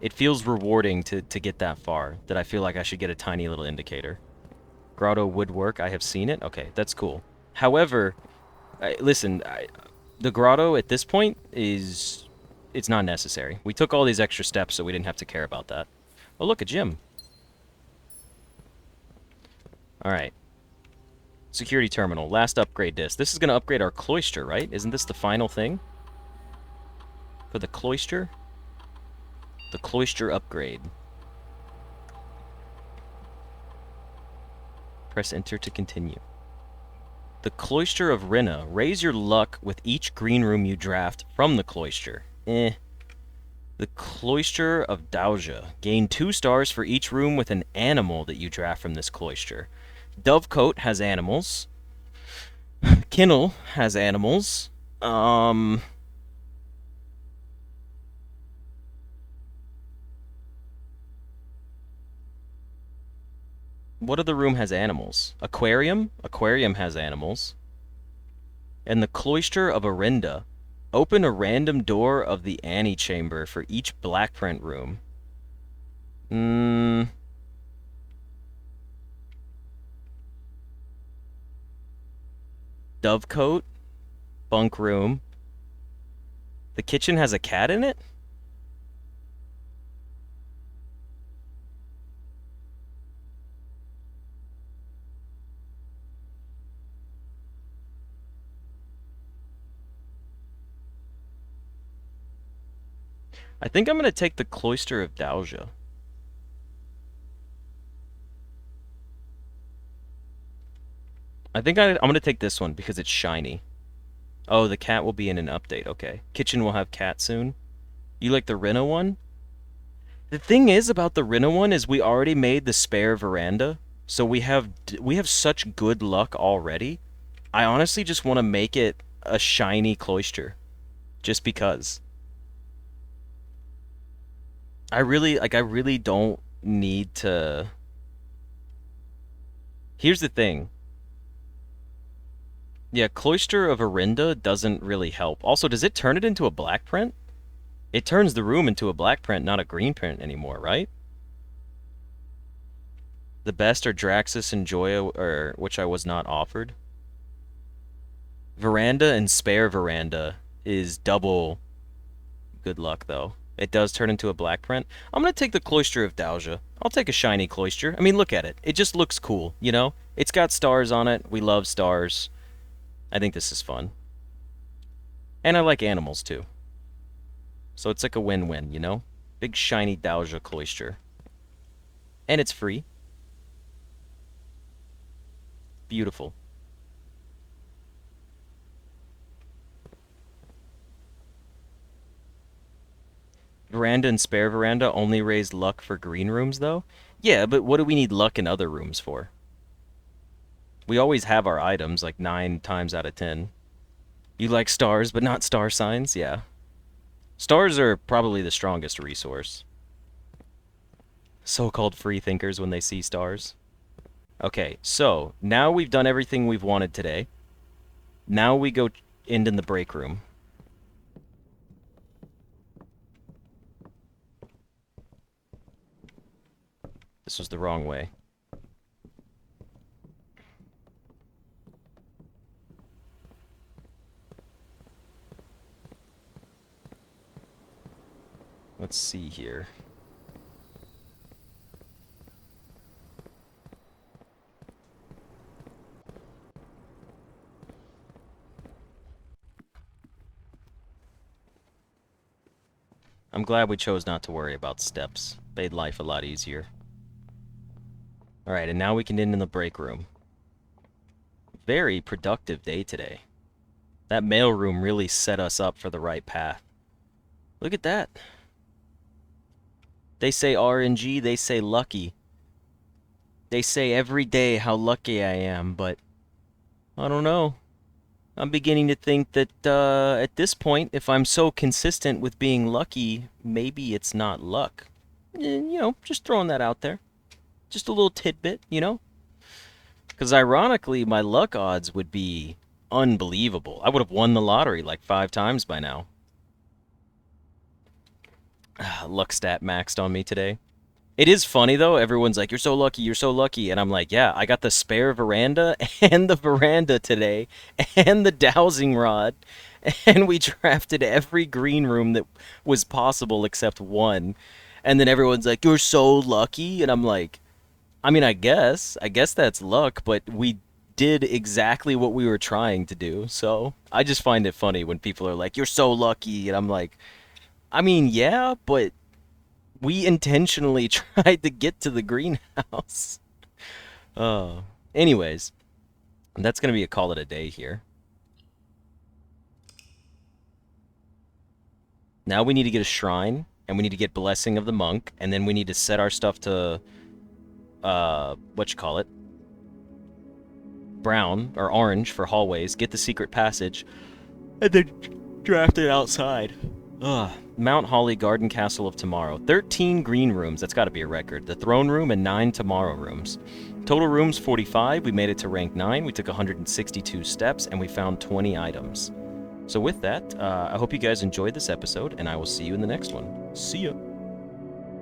It feels rewarding to get that far, that I feel like I should get a tiny little indicator. Grotto woodwork, I have seen it. Okay, that's cool. However, listen, the grotto at this point is... it's not necessary. We took all these extra steps so we didn't have to care about that. Oh, look, a gym. Alright. Security terminal. Last upgrade disc. This is going to upgrade our cloister, right? Isn't this the final thing? For the cloister? The cloister upgrade. Press enter to continue. The Cloister of Rinna. Raise your luck with each green room you draft from the cloister. The Cloister of Dauja. Gain 2 stars for each room with an animal that you draft from this cloister. Dovecote has animals. Kinnel has animals. What other room has animals? Aquarium? Aquarium has animals. And the Cloister of Arinda. Open a random door of the antechamber for each blackprint room. Dovecote. Bunk room. The kitchen has a cat in it? I think I'm going to take the Cloister of Dauja. I think I'm going to take this one because it's shiny. Oh, the cat will be in an update. Okay. Kitchen will have cat soon. You like the Rinna one? The thing is about the Rinna one is we already made the spare veranda. So we have such good luck already. I honestly just want to make it a shiny cloister. Just because. I really don't need to... Here's the thing. Yeah, Cloister of Arinda doesn't really help. Also, does it turn it into a black print? It turns the room into a black print, not a green print anymore, right? The best are Draxus and Joya, which I was not offered. Veranda and spare veranda is double good luck, though. It does turn into a black print. I'm going to take the Cloister of Dauja. I'll take a shiny cloister. I mean, look at it. It just looks cool, you know? It's got stars on it. We love stars. I think this is fun. And I like animals, too. So it's like a win-win, you know? Big shiny Dauja cloister. And it's free. Beautiful. Veranda and spare veranda only raise luck for green rooms, though? Yeah, but what do we need luck in other rooms for? We always have our items, like 9 times out of 10. You like stars, but not star signs? Yeah. Stars are probably the strongest resource. So-called free thinkers when they see stars. Okay, so now we've done everything we've wanted today. Now we go into the break room. This was the wrong way. Let's see here. I'm glad we chose not to worry about steps. Made life a lot easier. Alright, and now we can end in the break room. Very productive day today. That mailroom really set us up for the right path. Look at that. They say RNG, they say lucky. They say every day how lucky I am, but I don't know. I'm beginning to think that at this point, if I'm so consistent with being lucky, maybe it's not luck. You know, just throwing that out there. Just a little tidbit, you know? Because ironically, my luck odds would be unbelievable. I would have won the lottery like 5 times by now. Luck stat maxed on me today. It is funny, though. Everyone's like, you're so lucky, you're so lucky. And I'm like, yeah, I got the spare veranda and the veranda today and the dowsing rod. And we drafted every green room that was possible except one. And then everyone's like, you're so lucky. And I'm like, I mean, I guess that's luck, but we did exactly what we were trying to do. So I just find it funny when people are like, you're so lucky. And I'm like, I mean, yeah, but we intentionally tried to get to the greenhouse. Anyways, that's going to be a call it a day here. Now we need to get a shrine, and we need to get Blessing of the Monk, and then we need to set our stuff to, brown, or orange for hallways, get the secret passage, and then draft it outside. Mount Holly Garden Castle of Tomorrow. 13 green rooms, that's got to be a record. The throne room and 9 tomorrow rooms. Total rooms 45, we made it to rank 9, we took 162 steps, and we found 20 items. So with that, I hope you guys enjoyed this episode, and I will see you in the next one. See ya!